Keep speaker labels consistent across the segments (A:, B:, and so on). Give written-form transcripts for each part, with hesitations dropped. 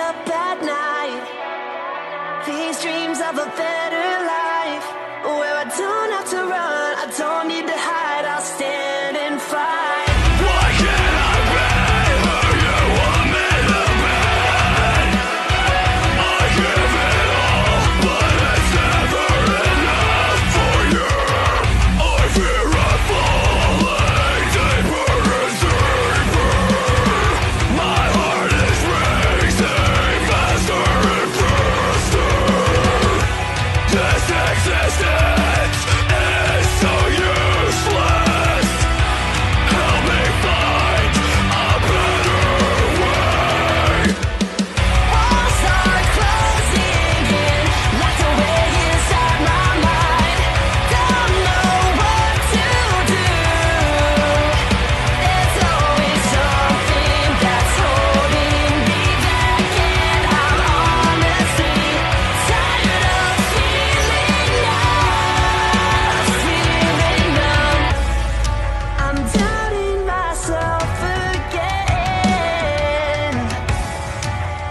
A: up at night. These dreams of a better life, where I don't have to run, I don't need to hide, I'll stand and fight.
B: Why can't I be who you want me to be? I give it all, but it's never enough for you. I fear I'm falling deeper and deeper. My heart is racing faster and faster. This existence is so useless. Help me find a better way.
A: Walls are closing in, locked away inside my mind. Don't know what to do. There's always something that's holding me back, and I'm honestly tired of feeling numb. I'm doubting myself again.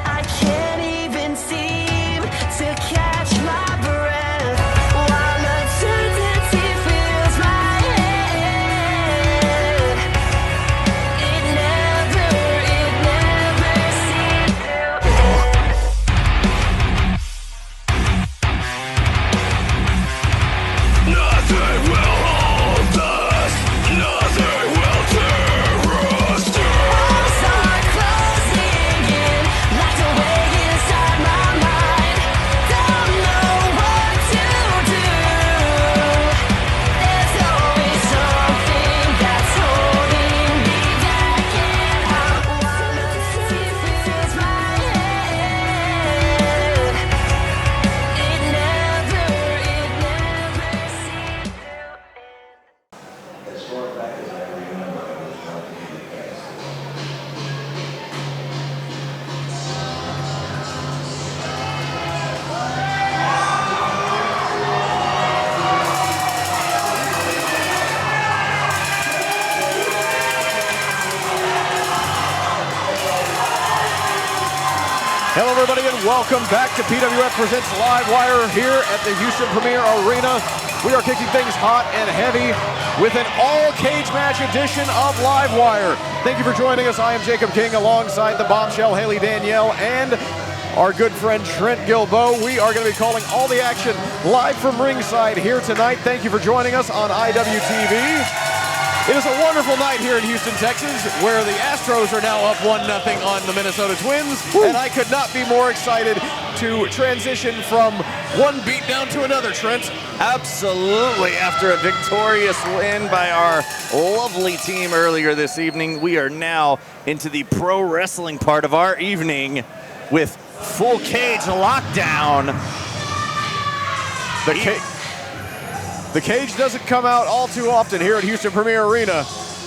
A: I can't even seem to catch my breath while uncertainty fills my head. It never seems to end.
B: Nothing will hold us. Nothing will tear us down.
A: Walls are closing in, locked away inside my mind. Don't know what to do. There's always something that's holding me back, and while uncertainty fills my head, it never seems to end.
C: As far back as I remember, I was watching the cast.
D: Hello, everybody, and welcome back to PWF Presents Livewire here at the Houston Premier Arena. We are kicking things hot and heavy with an all-cage match edition of Livewire. Thank you for joining us. I am Jacob King alongside the bombshell Haley Danielle and our good friend Trent Gilbo. We are going to be calling all the action live from ringside here tonight. Thank you for joining us on IWTV. It is a wonderful night here in Houston, Texas, where the Astros are now up 1-0 on the Minnesota Twins. And I could not be more excited to transition from one beatdown to another, Trent.
E: Absolutely. After a victorious win by our lovely team earlier this evening, we are now into the pro wrestling part of our evening with full cage lockdown.
D: The cage doesn't come out all too often here at Houston Premier Arena,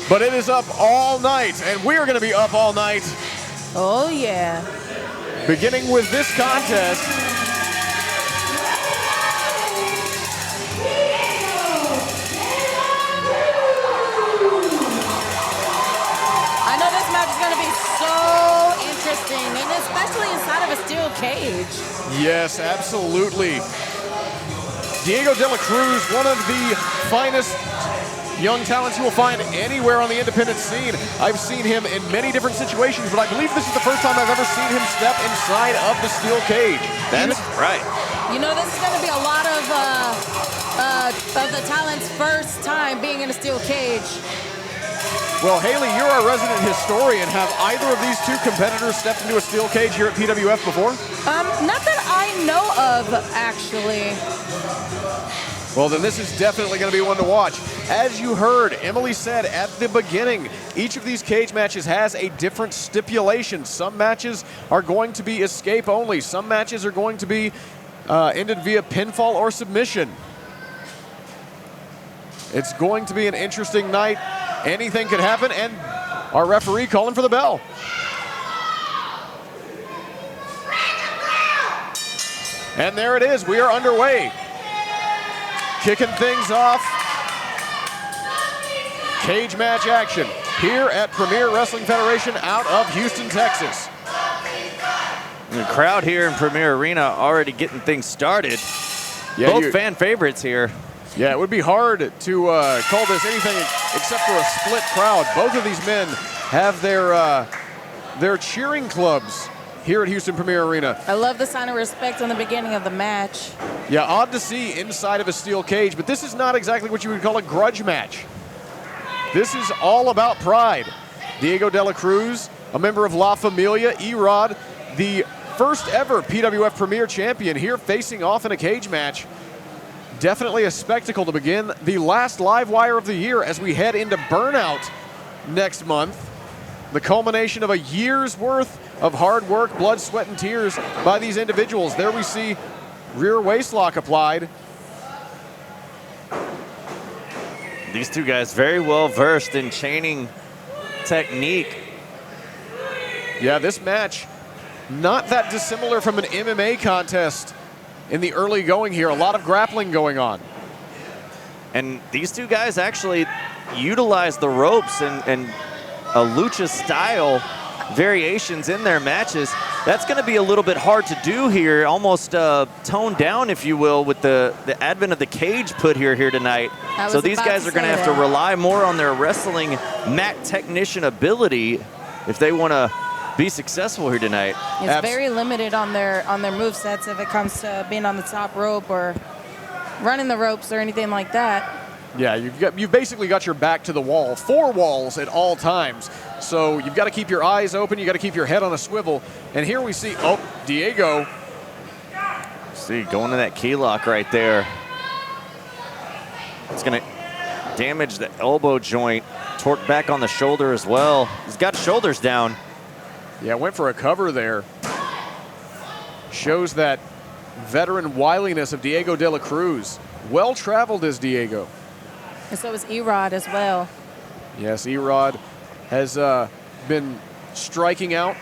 D: but it is up all night, and we are going to be up all night,
F: Oh, yeah.
D: beginning with this contest.
F: I know this match is going to be so interesting, and especially inside of a steel cage.
D: Yes, absolutely. Diego de la Cruz, one of the finest young talents you will find anywhere on the independent scene. I've seen him in many different situations, but I believe this is the first time I've ever seen him step inside of the steel cage.
E: That's right.
F: You know, this is going to be a lot of the talent's first time being in a steel cage.
D: Well, Haley, you're our resident historian. Have either of these two competitors stepped into a steel cage here at PWF before?
F: Not that I know of, actually.
D: Well, then this is definitely going to be one to watch. As you heard, Emily said at the beginning, each of these cage matches has a different stipulation. Some matches are going to be escape only. Some matches are going to be ended via pinfall or submission. It's going to be an interesting night. Anything could happen, and our referee calling for the bell. And there it is. We are underway. Kicking things off. Cage match action here at Premier Wrestling Federation out of Houston, Texas.
E: The crowd here in Premier Arena already getting things started.
D: Yeah,
E: Both fan favorites here.
D: Yeah, it would be hard to call this anything except for a split crowd. Both of these men have their cheering clubs here at Houston Premier Arena.
F: I love the sign of respect on the beginning of the match.
D: Yeah, odd to see inside of a steel cage, but this is not exactly what you would call a grudge match. This is all about pride. Diego de la Cruz, a member of La Familia, Erod, the first ever PWF Premier Champion, here facing off in a cage match. Definitely a spectacle to begin the last Livewire of the year as we head into Burnout next month. The culmination of a year's worth of hard work, blood, sweat, and tears by these individuals. There we see rear waist lock applied.
E: These two guys very well versed in chaining technique.
D: Yeah, this match not that dissimilar from an MMA contest in the early going here. A lot of grappling going on.
E: And these two guys actually utilize the ropes and a lucha style variations in their matches. That's going to be a little bit hard to do here, almost toned down, if you will, with the advent of the cage put here tonight. So these guys are going to have to rely more on their wrestling mat technician ability if they want to be successful here tonight.
F: It's very limited on their movesets if it comes to being on the top rope or running the ropes or anything like that.
D: Yeah, you've basically got your back to the wall, 4 walls at all times. So you've got to keep your eyes open, you got to keep your head on a swivel. And here we see, Diego.
E: See, going to that key lock right there. It's going to damage the elbow joint, torque back on the shoulder as well. He's got shoulders down.
D: Yeah, went for a cover there. Shows that veteran wiliness of Diego de la Cruz. Well traveled is Diego.
F: And so is Erod as well.
D: Yes, Erod has been striking out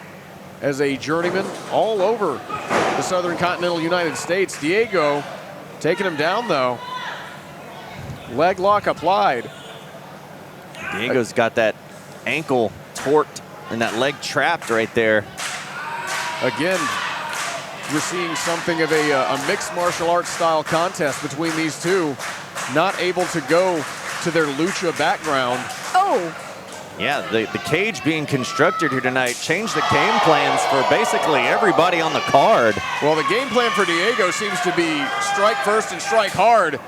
D: as a journeyman all over the southern continental United States. Diego taking him down, though. Leg lock applied.
E: Diego's got that ankle torqued and that leg trapped right there.
D: Again, we're seeing something of a mixed martial arts style contest between these two. Not able to go to their lucha background.
F: Oh!
E: Yeah, the cage being constructed here tonight changed the game plans for basically everybody on the card.
D: Well, the game plan for Diego seems to be strike first and strike hard.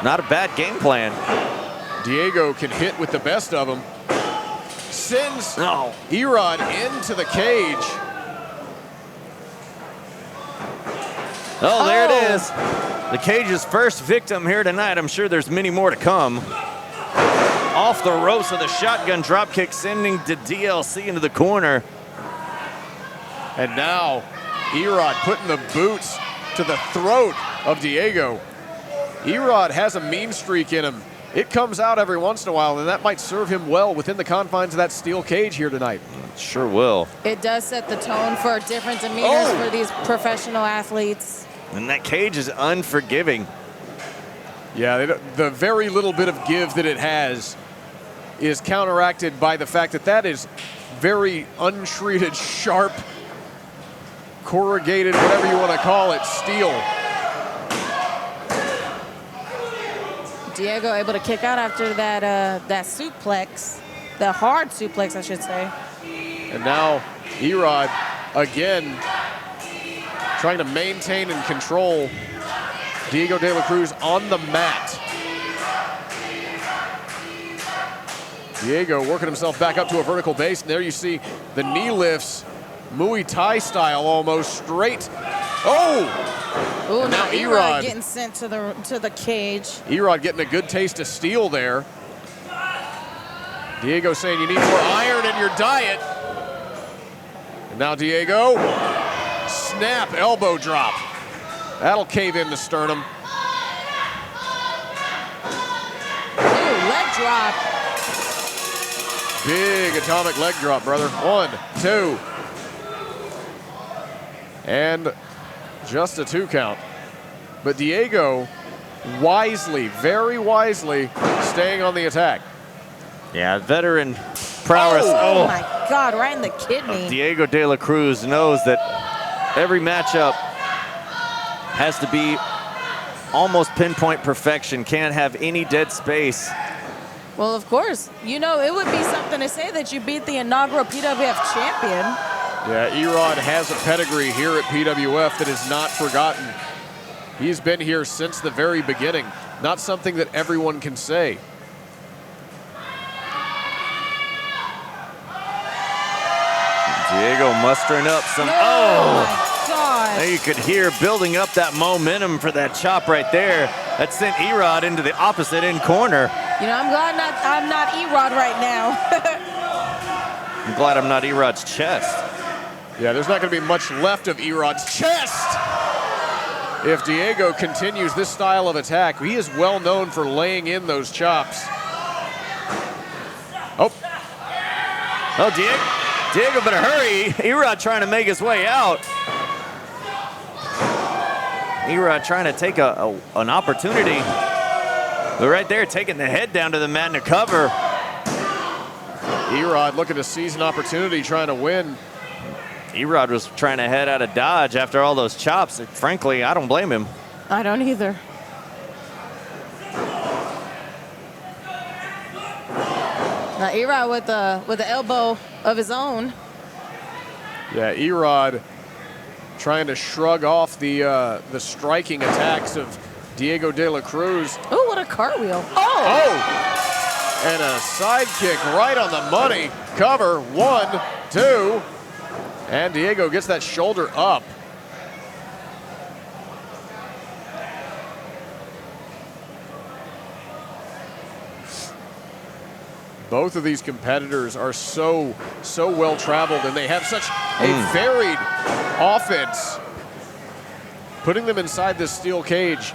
E: Not a bad game plan.
D: Diego can hit with the best of them. Sends Erod into the cage.
E: Oh, there it is. The cage's first victim here tonight. I'm sure there's many more to come. Off the ropes with a shotgun dropkick, sending the DLC into the corner.
D: And now Erod putting the boots to the throat of Diego. Erod has a mean streak in him. It comes out every once in a while, and that might serve him well within the confines of that steel cage here tonight.
E: Sure will.
F: It does set the tone for different demeanors for these professional athletes.
E: And that cage is unforgiving.
D: Yeah, the very little bit of give that it has is counteracted by the fact that that is very untreated, sharp, corrugated, whatever you want to call it, steel.
F: Diego able to kick out after that suplex, the hard suplex, I should say.
D: And now Erod again trying to maintain and control Diego de la Cruz on the mat. Diego working himself back up to a vertical base, and there you see the knee lifts, Muay Thai style almost, straight. Oh!
F: Ooh,
D: and
F: now
D: now
F: Erod getting sent to the cage.
D: Erod getting a good taste of steel there. Diego saying you need more iron in your diet. And now Diego, snap elbow drop. That'll cave in the sternum.
F: Ooh, leg drop.
D: Big atomic leg drop, brother. 1, 2. And just a 2 count. But Diego wisely, very wisely, staying on the attack.
E: Yeah, veteran prowess.
F: Oh my God, right in the kidney.
E: Diego de la Cruz knows that every matchup has to be almost pinpoint perfection. Can't have any dead space.
F: Well, of course. You know, it would be something to say that you beat the inaugural PWF champion.
D: Yeah, Erod has a pedigree here at PWF that is not forgotten. He's been here since the very beginning. Not something that everyone can say.
E: Diego mustering up some.
F: My gosh.
E: There you could hear building up that momentum for that chop right there. That sent Erod into the opposite end corner.
F: You know, I'm glad I'm not Erod right now.
E: I'm glad I'm not Erod's chest.
D: Yeah, there's not going to be much left of Erod's chest if Diego continues this style of attack. He is well known for laying in those chops. Oh,
E: Diego better hurry. Erod trying to make his way out. Erod trying to take an opportunity. But right there, taking the head down to the mat to cover.
D: Erod looking to seize an opportunity, trying to win.
E: Erod was trying to head out of dodge after all those chops. Frankly, I don't blame him.
F: I don't either. Now Erod with the elbow of his own.
D: Yeah, Erod trying to shrug off the striking attacks of Diego de la Cruz.
F: Oh, what a cartwheel.
D: Oh! And a side kick right on the money. Cover, 1, 2. And Diego gets that shoulder up. Both of these competitors are so well traveled, and they have such a varied offense. Putting them inside this steel cage,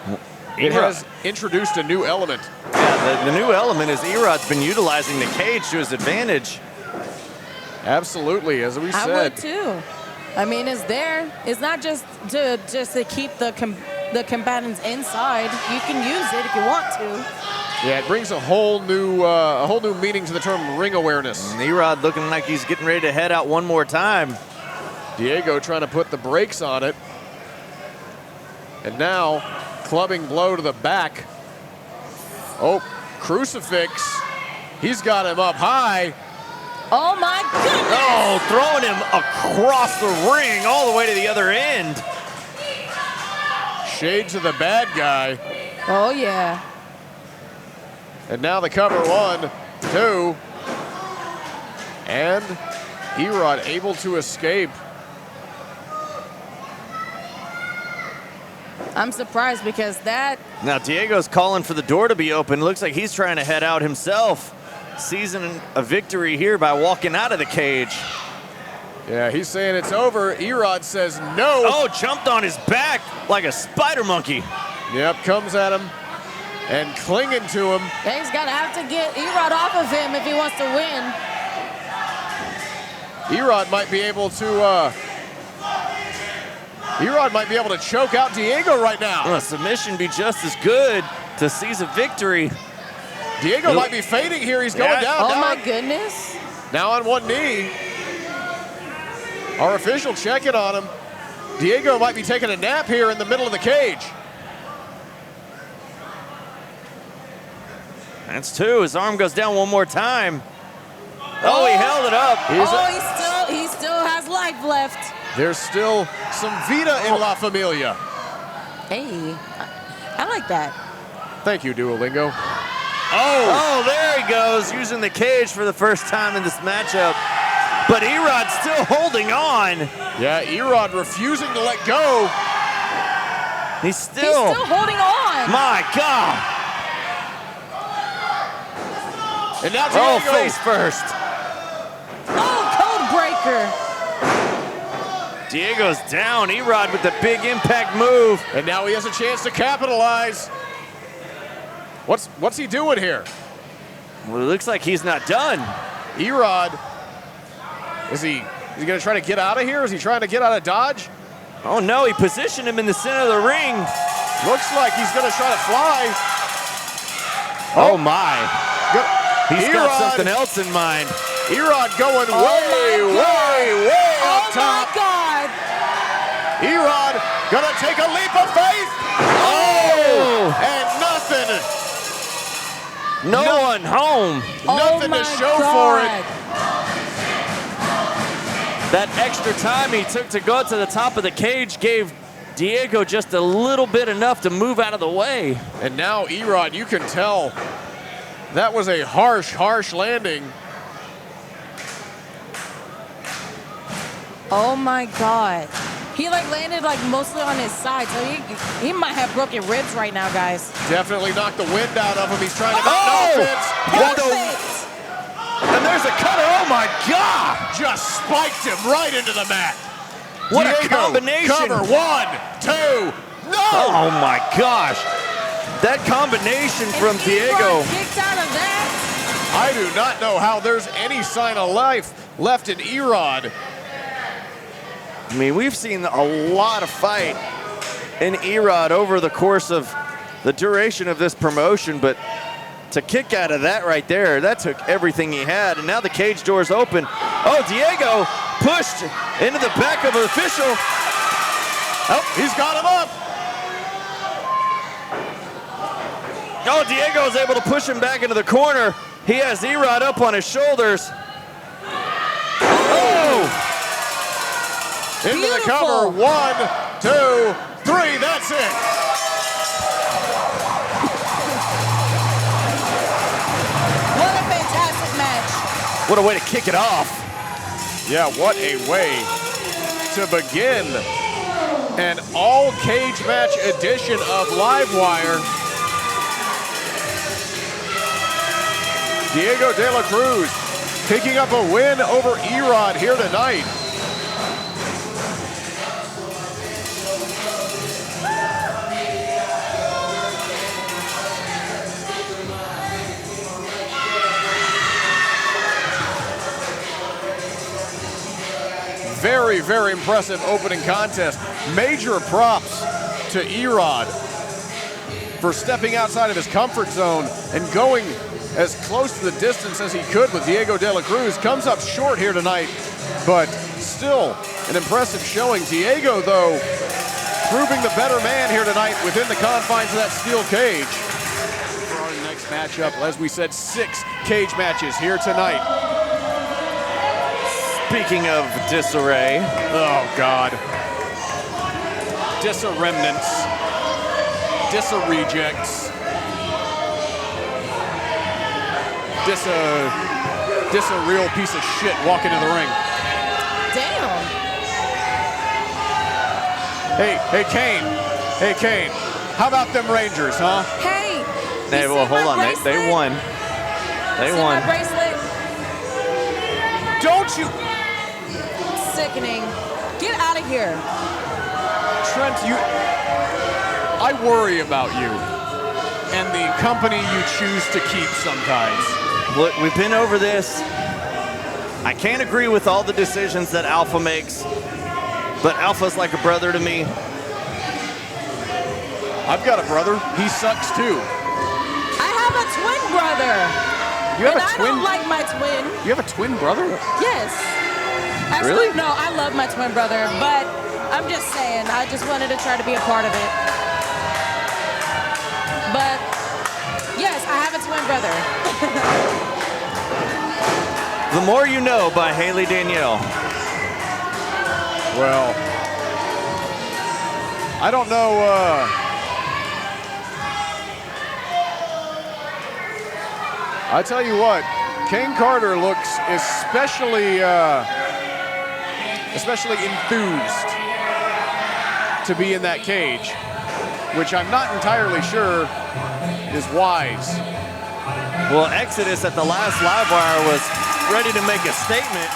D: it has introduced a new element.
E: Yeah, the new element is Erod's been utilizing the cage to his advantage.
D: Absolutely, as we said.
F: I would too. I mean, it's there. It's not just to keep the combatants inside. You can use it if you want to.
D: Yeah, it brings a whole new meaning to the term ring awareness.
E: And Erod looking like he's getting ready to head out one more time.
D: Diego trying to put the brakes on it. And now, clubbing blow to the back. Oh, crucifix. He's got him up high.
F: Oh my goodness!
E: Oh, throwing him across the ring all the way to the other end.
D: Shades of the bad guy.
F: Oh yeah.
D: And now the cover, 1, 2. And Erod able to escape.
F: I'm surprised because that...
E: Now Diego's calling for the door to be open. Looks like he's trying to head out himself. Seizing a victory here by walking out of the cage.
D: Yeah, he's saying it's over. Erod says no.
E: Oh, jumped on his back like a spider monkey.
D: Yep, comes at him and clinging to him.
F: Yeah, he's got to have to get Erod off of him if he wants to win.
D: Erod might be able to choke out Diego right now.
E: A submission be just as good to seize a victory.
D: Diego might be fading here. He's going down.
F: Oh my goodness.
D: Now on one knee. Our official checking on him. Diego might be taking a nap here in the middle of the cage.
E: That's 2. His arm goes down one more time. Oh, he held it up.
F: He still has life left.
D: There's still some Vita in La Familia.
F: Hey, I like that.
D: Thank you, Duolingo.
E: Oh, there he goes, using the cage for the first time in this matchup. But Erod's still holding on.
D: Yeah, Erod refusing to let go.
E: He's still
F: holding on.
E: My God.
D: And now Diego.
E: Face first.
F: Oh, code breaker.
E: Diego's down. Erod with the big impact move.
D: And now he has a chance to capitalize. What's he doing here?
E: Well, it looks like he's not done.
D: Erod, is he going to try to get out of here? Is he trying to get out of dodge?
E: Oh no, he positioned him in the center of the ring.
D: Looks like he's going to try to fly.
E: Oh my. He's got something else in mind.
D: Erod going way up top.
F: Oh my God.
D: gonna take a leap of faith. Oh! And nothing.
E: No one home.
D: Nothing to show for it.
E: That extra time he took to go to the top of the cage gave Diego just a little bit enough to move out of the way.
D: And now Erod, you can tell that was a harsh landing.
F: Oh my God. He like landed like mostly on his side, so he might have broken ribs right now, guys.
D: Definitely knocked the wind out of him. He's trying to make no offense.
F: Perfect.
D: And there's a cutter. Oh my God! Just spiked him right into the mat.
E: What a
D: Diego,
E: combination.
D: Cover 1, 2, no!
E: Oh my gosh. That combination from Diego.
F: Kicked out of that.
D: I do not know how there's any sign of life left in Erod.
E: I mean, we've seen a lot of fight in Erod over the course of the duration of this promotion, but to kick out of that right there, that took everything he had, and now the cage door's open. Oh, Diego pushed into the back of an official.
D: Oh, he's got him up.
E: Oh, Diego's able to push him back into the corner. He has Erod up on his shoulders. Oh!
D: Into
F: Beautiful.
D: the cover, 1, 2, 3, that's it.
F: What a fantastic match.
E: What a way to kick it off.
D: Yeah, what a way to begin an all-cage match edition of Livewire. Diego De La Cruz picking up a win over Erod here tonight. Very impressive opening contest. Major props to Erod for stepping outside of his comfort zone and going as close to the distance as he could with Diego De La Cruz. Comes up short here tonight, but still an impressive showing. Diego, though, proving the better man here tonight within the confines of that steel cage. For our next matchup, as we said, 6 cage matches here tonight.
E: Speaking of disarray.
D: Oh, God. Dissa remnants. Dissa rejects. Dissa real piece of shit walking in the ring.
F: Damn.
D: Hey, Kane. Hey, Kane. How about them Rangers, huh?
F: Hey.
E: Hey, well, hold on. They won. They
F: See
E: won.
F: my bracelet?
D: Don't you...
F: Sickening. Get out of here.
D: Trent, I worry about you and the company you choose to keep sometimes.
E: Look, we've been over this. I can't agree with all the decisions that Alpha makes, but Alpha's like a brother to me.
D: I've got a brother. He sucks too.
F: I have a twin brother.
D: You have
F: and
D: a twin?
F: I don't like my twin.
D: You have a twin brother?
F: Yes. Actually,
E: Really?
F: no, I love my twin brother, but I'm just saying, I just wanted to try to be a part of it. But yes, I have a twin brother.
E: The More You Know by Haley Danielle.
D: Well, I don't know. I tell you what, Kane Carter looks especially enthused to be in that cage, which I'm not entirely sure is wise.
E: Well, Exodus at the last Livewire was ready to make a statement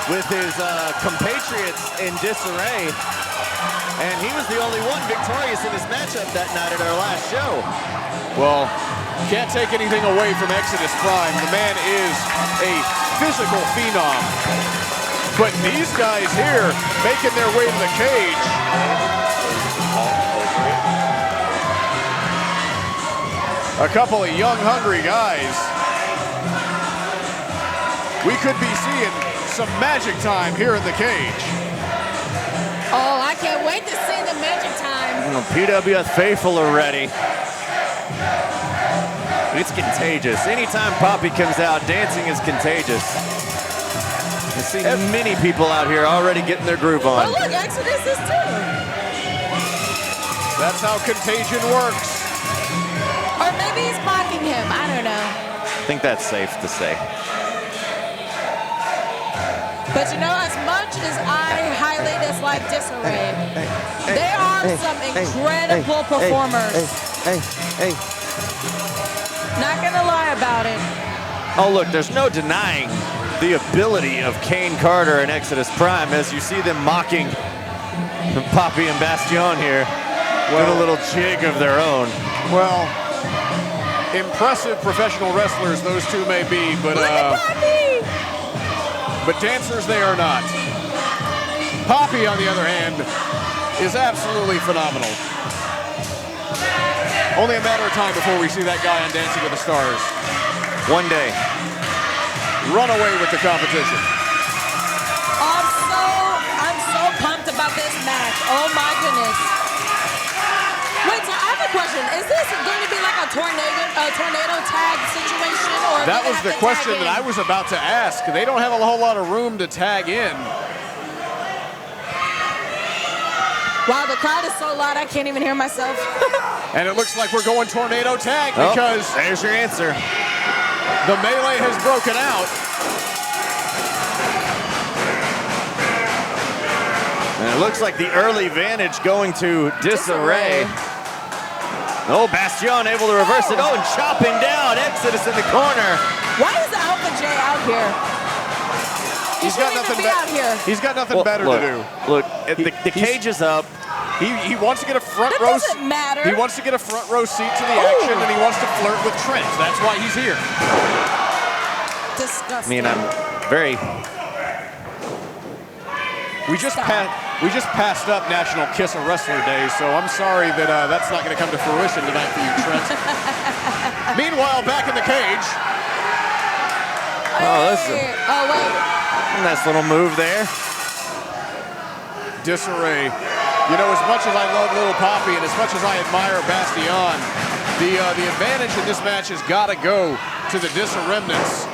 E: with his compatriots in disarray, and he was the only one victorious in his matchup that night at our last show.
D: Well, can't take anything away from Exodus Prime. The man is a physical phenom. But these guys here making their way to the cage. A couple of young, hungry guys. We could be seeing some magic time here in the cage.
F: Oh, I can't wait to see the magic time.
E: PWF faithful are ready. It's contagious. Anytime Poppy comes out, dancing is contagious. I see many people out here already getting their groove on.
F: Oh, look, Exodus is too.
D: That's how contagion works.
F: Or maybe he's mocking him. I don't know.
E: I think that's safe to say.
F: But you know, as much as I highly dislike Disarray, there are some incredible performers.
E: Hey.
F: Not gonna lie about it.
E: Oh, look, there's no denying the ability of Kane Carter and Exodus Prime as you see them mocking Poppy and Bastion here with a little jig of their own.
D: Well, impressive professional wrestlers those two may be, but dancers they are not. Poppy, on the other hand, is absolutely phenomenal. Only a matter of time before we see that guy on Dancing with the Stars.
E: One day.
D: Run away with the competition.
F: I'm so pumped about this match. Oh my goodness. Wait, so I have a question. Is this going to be like a tornado tag situation, or
D: that was the question that I was about to ask. They don't have a whole lot of room to tag in.
F: Wow, the crowd is so loud I can't even hear myself.
D: And it looks like we're going tornado tag because
E: there's your answer.
D: The melee has broken out.
E: And it looks like the early advantage going to Disarray. Oh, Bastion able to reverse it. Oh, and chopping down Exodus in the corner.
F: Why is Alpha J out here?
D: He's got nothing better to do.
E: Look, the cage is up.
D: He wants to get a front
F: That
D: row.
F: doesn't matter.
D: He wants to get a front row seat to the action, and he wants to flirt with Trent. That's why he's here.
F: Disgusting.
E: I mean, I'm very.
D: We just passed up National Kiss a Wrestler Day, so I'm sorry that that's not going to come to fruition tonight for you, Trent. Meanwhile, back in the cage.
E: Oh, that's
F: wait.
E: nice little move there.
D: Disarray. You know, as much as I love Little Poppy and as much as I admire Bastion, the advantage in this match has got to go to the Disarremnants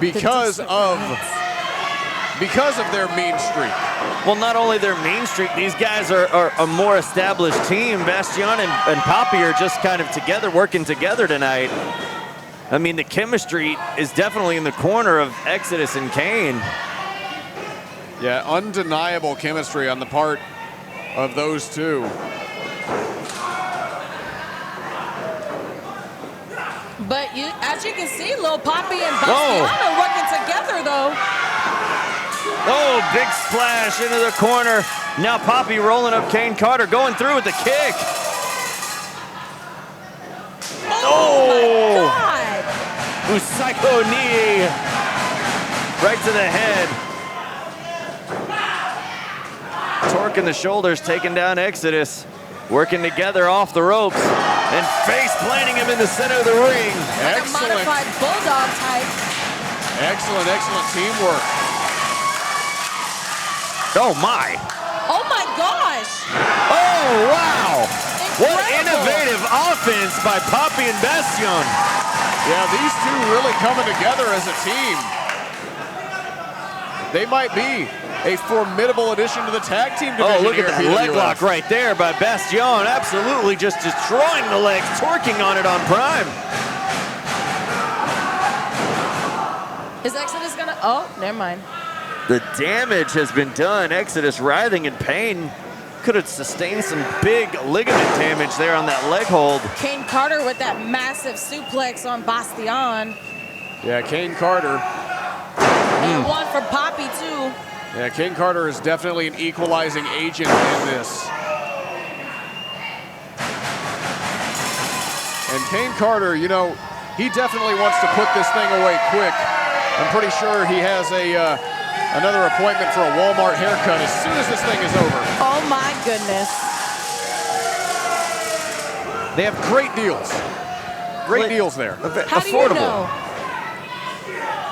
D: because of their mean streak.
E: Well, not only their mean streak, these guys are a more established team. Bastion and Poppy are just kind of together, working together tonight. I mean, the chemistry is definitely in the corner of Exodus and Kane.
D: Yeah, undeniable chemistry on the part of those two.
F: But as you can see, Lil Poppy and Bastion are working together, though.
E: Oh, big splash into the corner. Now Poppy rolling up Kane Carter, going through with the kick.
F: Oh my God!
E: Psycho knee right to the head. Torquing the shoulders, taking down Exodus. Working together off the ropes and face planting him in the center of the ring.
F: Like a modified bulldog type.
D: Excellent teamwork.
E: Oh my.
F: Oh my gosh.
E: Oh wow.
F: Incredible.
E: What innovative offense by Poppy and Bastion.
D: Yeah, these two really coming together as a team. They might be a formidable addition to the tag team division.
E: Oh, look at that leg lock right there by Bastion. Absolutely just destroying the legs, torquing on it on Prime.
F: Is Exodus gonna? Oh, never mind.
E: The damage has been done. Exodus writhing in pain. Could have sustained some big ligament damage there on that leg hold.
F: Kane Carter with that massive suplex on Bastion.
D: Yeah, Kane Carter.
F: And one for Poppy, too.
D: Yeah, Kane Carter is definitely an equalizing agent in this. And Kane Carter, you know, he definitely wants to put this thing away quick. I'm pretty sure he has another appointment for a Walmart haircut as soon as this thing is over.
F: Oh my goodness.
D: They have great deals. Great deals there.
F: How do you know?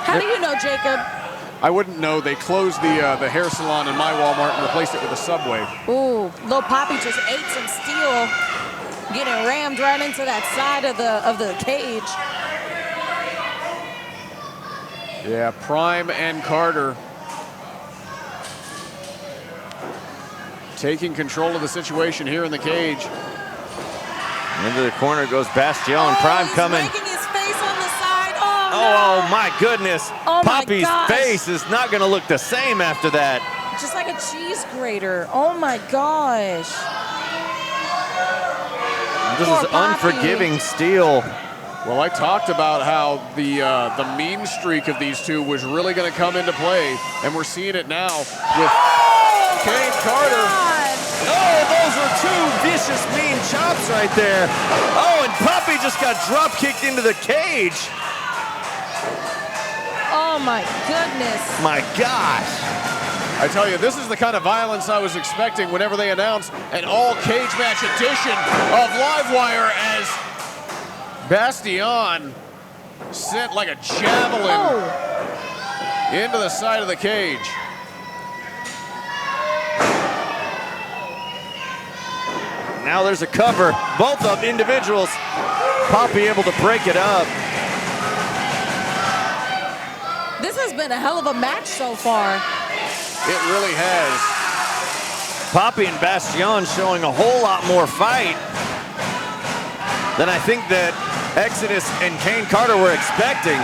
F: How do you know, Jacob?
D: I wouldn't know. They closed the hair salon in my Walmart and replaced it with a Subway.
F: Ooh, Lil Poppy just ate some steel, getting rammed right into that side of the cage.
D: Yeah, Prime and Carter taking control of the situation here in the cage.
E: Into the corner goes Bastion. Prime
F: he's
E: coming.
F: making his face on the side. Oh,
E: Oh,
F: no.
E: my goodness.
F: Oh, my
E: Poppy's
F: gosh.
E: face is not going to look the same after that.
F: Just like a cheese grater. Oh my gosh.
E: This
F: Poor
E: is
F: Poppy.
E: unforgiving steel.
D: Well, I talked about how the mean streak of these two was really going to come into play, and we're seeing it now with Kane Carter.
F: God.
E: Oh, those were two vicious, mean chops right there. Oh, and Poppy just got drop kicked into the cage.
F: Oh my goodness.
E: My gosh.
D: I tell you, this is the kind of violence I was expecting whenever they announced an all-cage match edition of Livewire as Bastion sent like a javelin into the side of the cage.
E: Now there's a cover. Both of individuals. Poppy able to break it up.
F: This has been a hell of a match so far.
D: It really has.
E: Poppy and Bastion showing a whole lot more fight than I think that Exodus and Kane Carter were expecting.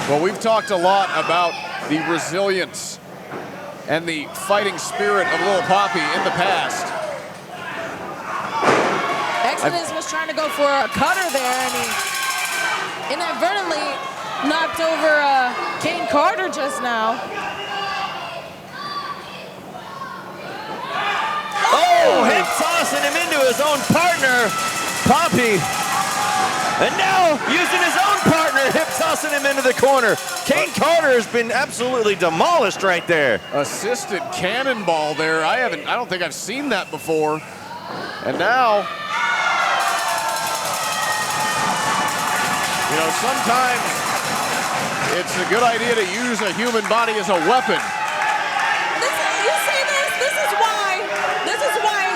D: Well, we've talked a lot about the resilience and the fighting spirit of Lil Poppy in the past.
F: Exodus was trying to go for a cutter there, and he inadvertently knocked over Kane Carter just now.
E: Oh, hip tossing him into his own partner, Poppy. And now using his own partner, hip tossing him into the corner. Kane Carter has been absolutely demolished right there.
D: Assisted cannonball there. I don't think I've seen that before. And now, you know, sometimes it's a good idea to use a human body as a weapon.
F: You see this? This is why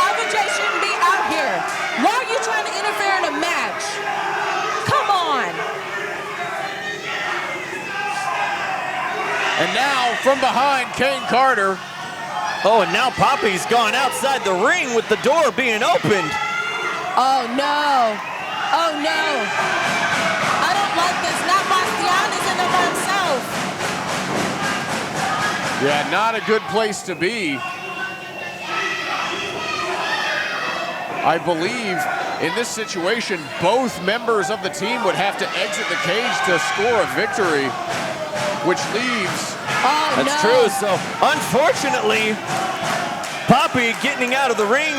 F: Alvin J shouldn't be out here. Why are you trying to interfere in a match? Come on.
D: And now, from behind, Kane Carter.
E: Oh, and now Poppy's gone outside the ring with the door being opened.
F: Oh no. Oh no. I don't like this. Now Bastion is in there by himself.
D: Yeah, not a good place to be. I believe in this situation, both members of the team would have to exit the cage to score a victory, which leaves...
F: Oh,
E: That's
F: no.
E: true. So, unfortunately, Poppy getting out of the ring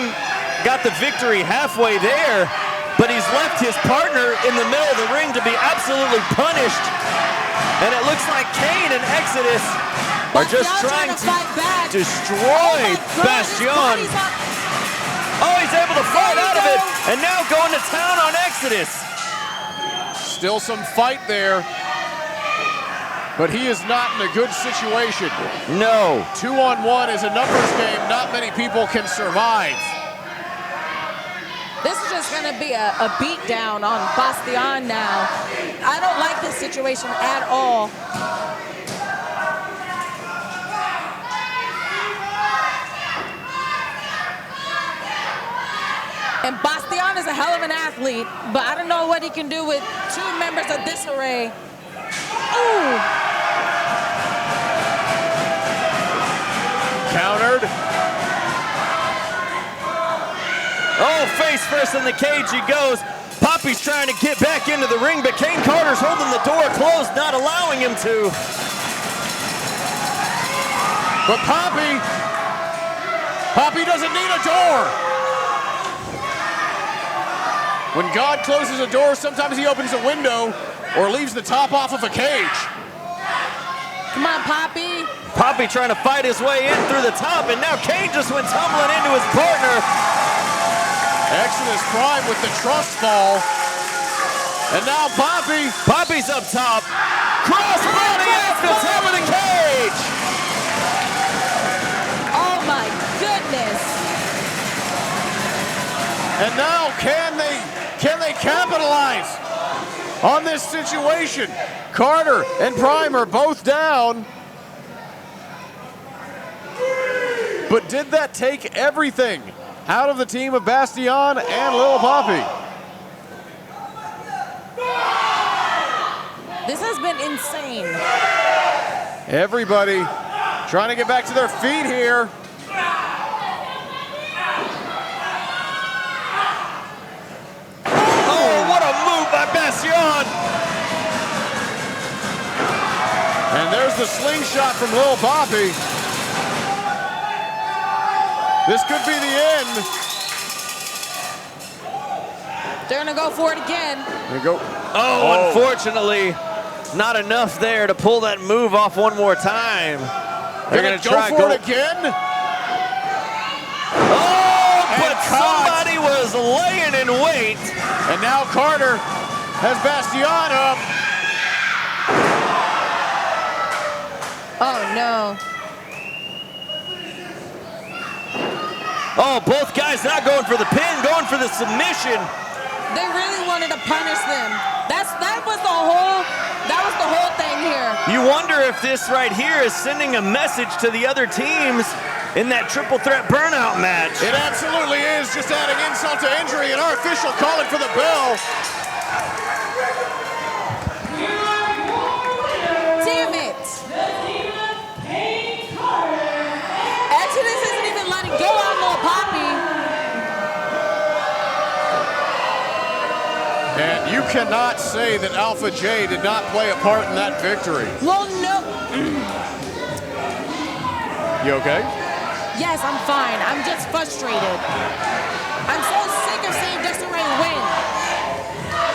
E: got the victory halfway there, but he's left his partner in the middle of the ring to be absolutely punished. And it looks like Kane and Exodus are just trying to
F: fight back.
E: destroy Bastion. Oh, he's able to fight out of it, and now going to town on Exodus.
D: Still some fight there, but he is not in a good situation.
E: No.
D: 2-on-1 is a numbers game not many people can survive.
F: This is just going to be a beat down on Bastion now. I don't like this situation at all. And Bastion is a hell of an athlete, but I don't know what he can do with two members of this array. Ooh.
D: Countered.
E: Oh, face first in the cage he goes. Poppy's trying to get back into the ring, but Kane Carter's holding the door closed, not allowing him to.
D: But Poppy doesn't need a door. When God closes a door, sometimes he opens a window or leaves the top off of a cage.
F: Come on, Poppy.
E: Poppy trying to fight his way in through the top, and now Kane just went tumbling into his partner.
D: Exodus Prime with the trust fall. And now Poppy's
E: up top. Crossbody Yes, the top of the cage.
F: Oh my goodness.
D: And now can they capitalize on this situation? Carter and Prime are both down. But did that take everything out of the team of Bastion and Lil Poppy?
F: This has been insane.
D: Everybody trying to get back to their feet here.
E: Oh, what a move by Bastion.
D: And there's the slingshot from Lil Poppy. This could be the end.
F: They're gonna go for it again.
D: There you go.
E: Oh, unfortunately, not enough there to pull that move off one more time. They're gonna try
D: go for it again.
E: Oh,
D: And
E: but
D: caught.
E: somebody was laying in wait.
D: And now Carter has Bastion up.
F: Oh no.
E: Oh, both guys not going for the pin, going for the submission.
F: They really wanted to punish them. That was the whole thing here.
E: You wonder if this right here is sending a message to the other teams in that triple threat burnout match.
D: It absolutely is, just adding insult to injury, and our official calling for the bell.
F: Damn it. Exodus isn't even letting go on Lil Poppy.
D: And you cannot say that Alpha J did not play a part in that victory.
F: Well, no.
D: You okay?
F: Yes, I'm fine. I'm just frustrated. I'm so sick of seeing Desiree win.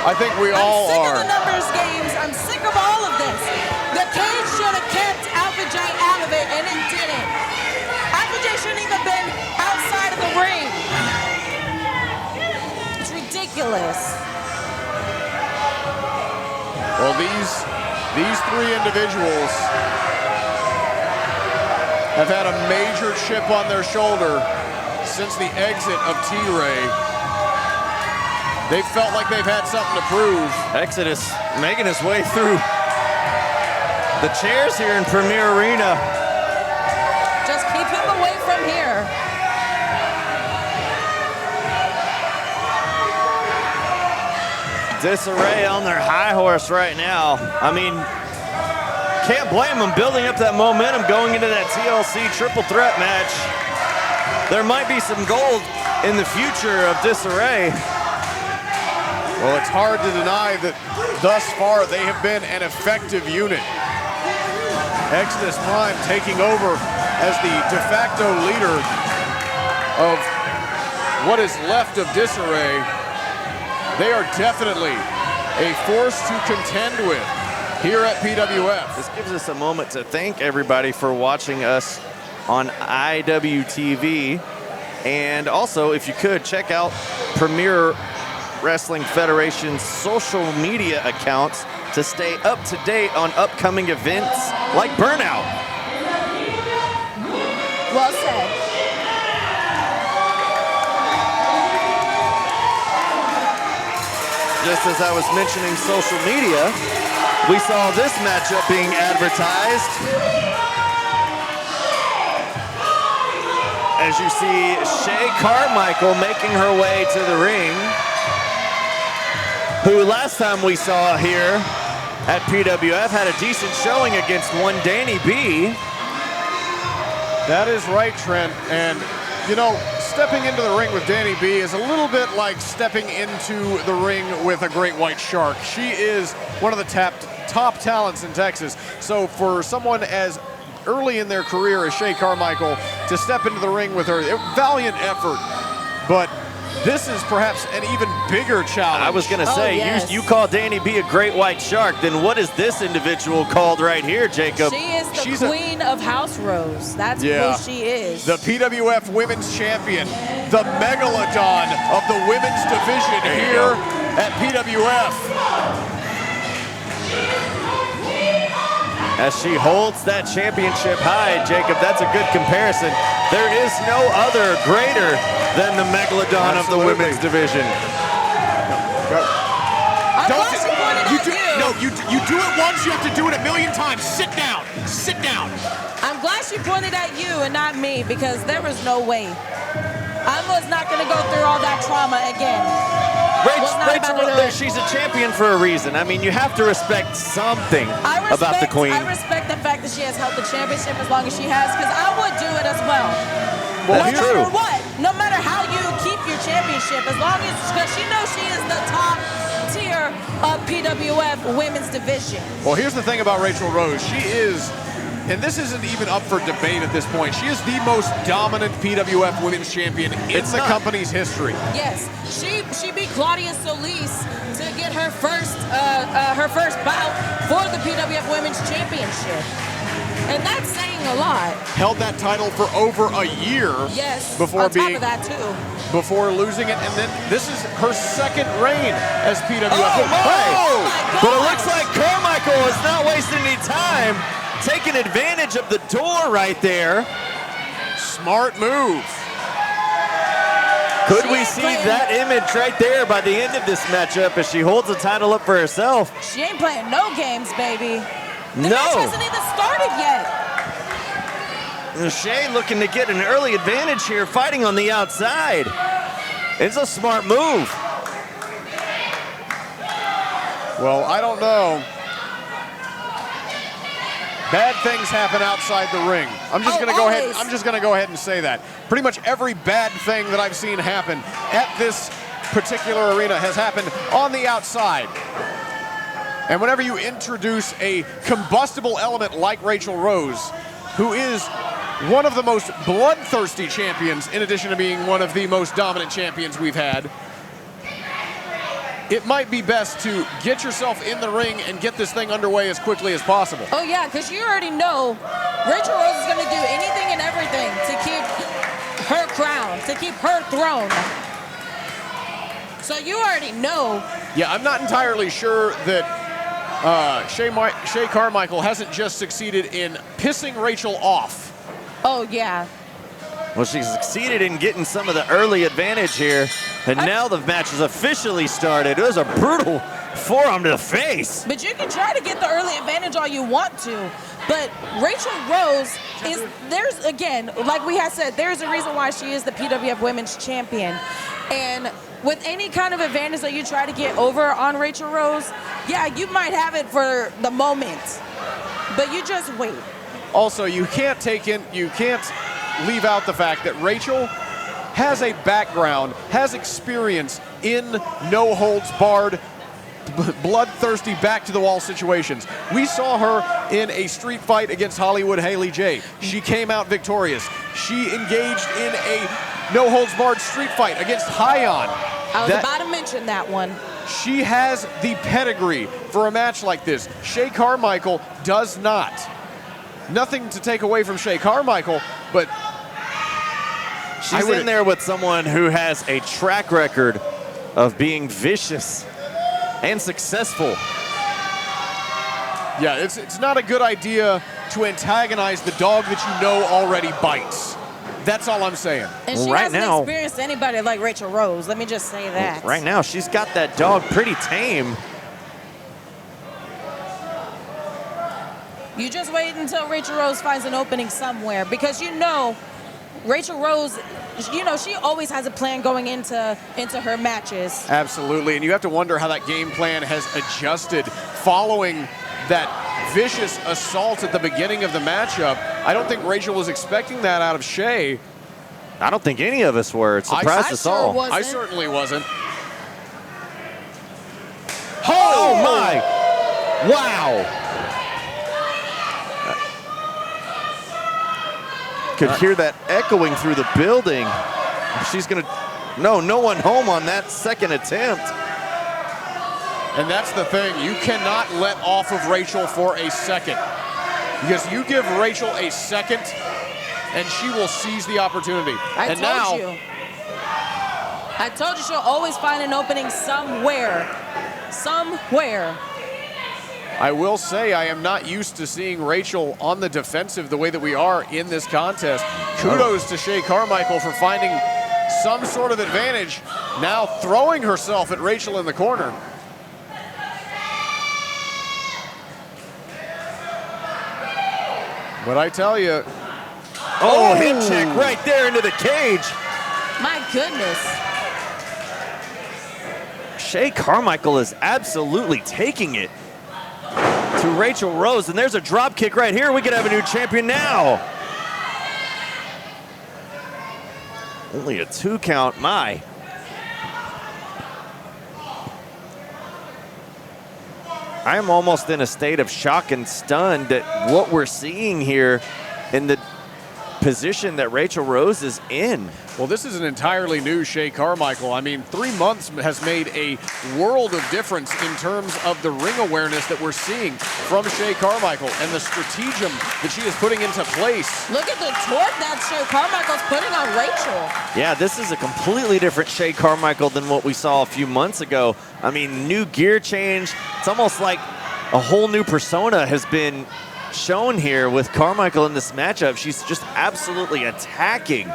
D: I think we all
F: I'm sick
D: are.
F: of the numbers games. I'm sick of all of this. The cage should have kept Alpha J out of it, and it didn't. Alpha J shouldn't even been outside of the ring. It's ridiculous.
D: Well, these three individuals have had a major chip on their shoulder since the exit of T-Ray. They've felt like they've had something to prove.
E: Exodus making his way through the chairs here in Premier Arena.
F: Just keep him away from here.
E: Disarray on their high horse right now. I mean, can't blame them building up that momentum going into that TLC triple threat match. There might be some gold in the future of Disarray.
D: Well, it's hard to deny that thus far they have been an effective unit. Exodus Prime taking over as the de facto leader of what is left of Disarray. They are definitely a force to contend with here at PWF.
E: This gives us a moment to thank everybody for watching us on IWTV. And also, if you could, check out Premier Wrestling Federation's social media accounts to stay up to date on upcoming events like Burnout.
F: Well said.
E: Just as I was mentioning social media, we saw this matchup being advertised. As you see Shay Carmichael making her way to the ring, who last time we saw here at PWF had a decent showing against one Danny B.
D: That is right, Trent. And, you know, stepping into the ring with Danny B is a little bit like stepping into the ring with a great white shark. She is one of the top talents in Texas. So for someone as early in their career as Shay Carmichael to step into the ring with her, valiant effort. But this is perhaps an even bigger challenge.
E: I was going to say,
F: yes.
E: you call Danny B a great white shark, then what is this individual called right here, Jacob?
F: She is the
D: She's
F: queen of House Rose. That's
D: Yeah.
F: who she is.
D: The PWF Women's Champion, the Megalodon of the women's division here at PWF.
E: as she holds that championship high. Jacob, that's a good comparison. There is no other greater than the Megalodon of the women's division.
D: You do it once, you have to do it a million times. Sit down. Sit down.
F: I'm glad she pointed at you and not me, because there was no way. I was not going to go through all that trauma again.
E: Rachel, she's a champion for a reason. I mean, you have to respect something about the queen.
F: I respect the fact that she has held the championship as long as she has, because I would do it as well.
E: Well,
F: no matter what, no matter how you keep your championship, as long as, because she knows she is the top tier of PWF women's division.
D: Well, here's the thing about Rachel Rose. She is, and this isn't even up for debate at this point, she is the most dominant PWF women's champion in the company's history.
F: Yes, she beat Claudia Solis to get her first bout for the PWF Women's Championship. And that's saying a lot.
D: Held that title for over a year.
F: Yes,
D: before
F: on top of that too.
D: Before losing it, and then this is her second reign as PWF.
E: Oh my
F: God.
E: But it looks like Carmichael is not wasting any time, taking advantage of the door right there.
D: Smart move.
E: Could we see that image right there by the end of this matchup as she holds the title up for herself?
F: She ain't playing no games, baby. The
E: No.
F: match hasn't even started yet.
E: Shea looking to get an early advantage here, fighting on the outside. It's a smart move.
D: Well, I don't know. Bad things happen outside the ring. I'm just gonna go ahead. I'm just gonna go ahead and say that. Pretty much every bad thing that I've seen happen at this particular arena has happened on the outside. And whenever you introduce a combustible element like Rachel Rose, who is one of the most bloodthirsty champions, in addition to being one of the most dominant champions we've had, it might be best to get yourself in the ring and get this thing underway as quickly as possible.
F: Oh yeah, because you already know Rachel Rose is going to do anything and everything to keep her crown, to keep her throne. So you already know.
D: Yeah, I'm not entirely sure that Shea Carmichael hasn't just succeeded in pissing Rachel off.
F: Oh yeah.
E: Well, she succeeded in getting some of the early advantage here, and now the match is officially started. It was a brutal forearm to the face.
F: But you can try to get the early advantage all you want to. But Rachel Rose is, there's, again, like we had said, there's a reason why she is the PWF Women's Champion. And with any kind of advantage that you try to get over on Rachel Rose, yeah, you might have it for the moment, but you just wait.
D: Also, you can't leave out the fact that Rachel has a background, has experience in no-holds-barred, bloodthirsy, back-to-the-wall situations. We saw her in a street fight against Hollywood Haley J. She came out victorious. She engaged in a no-holds-barred street fight against Hyon.
F: I was about to mention that one.
D: She has the pedigree for a match like this. Shea Carmichael does not. Nothing to take away from Shea Carmichael, but
E: she's in there with someone who has a track record of being vicious and successful.
D: Yeah, it's not a good idea to antagonize the dog that you know already bites. That's all I'm saying.
F: And she hasn't experienced anybody like Rachel Rose. Let me just say that.
E: Right now, she's got that dog pretty tame.
F: You just wait until Rachel Rose finds an opening somewhere, because you know Rachel Rose, you know, she always has a plan going into her matches.
D: Absolutely, and you have to wonder how that game plan has adjusted following that vicious assault at the beginning of the matchup. I don't think Rachel was expecting that out of Shea.
E: I don't think any of us were. It surprised us all.
D: I certainly wasn't.
E: Oh my! Wow! Could hear that echoing through the building. She's gonna, no one home on that second attempt.
D: And that's the thing, you cannot let off of Rachel for a second. Because you give Rachel a second and she will seize the opportunity.
F: I told you she'll always find an opening somewhere. Somewhere.
D: I will say I am not used to seeing Rachel on the defensive the way that we are in this contest. Kudos to Shay Carmichael for finding some sort of advantage, now throwing herself at Rachel in the corner. But I tell you,
E: oh, hip check right there into the cage.
F: My goodness.
E: Shay Carmichael is absolutely taking it to Rachel Rose, and there's a drop kick right here. We could have a new champion now. Only a 2 count, my. I'm almost in a state of shock and stunned at what we're seeing here in the position that Rachel Rose is in.
D: well, this is an entirely new Shay Carmichael. I mean, 3 months has made a world of difference in terms of the ring awareness that we're seeing from Shay Carmichael and the stratagem that she is putting into place.
F: Look at the torque that Shay Carmichael's putting on Rachel.
E: Yeah, this is a completely different Shay Carmichael than what we saw a few months ago. I mean, new gear change. It's almost like a whole new persona has been shown here with Carmichael in this matchup. She's just absolutely attacking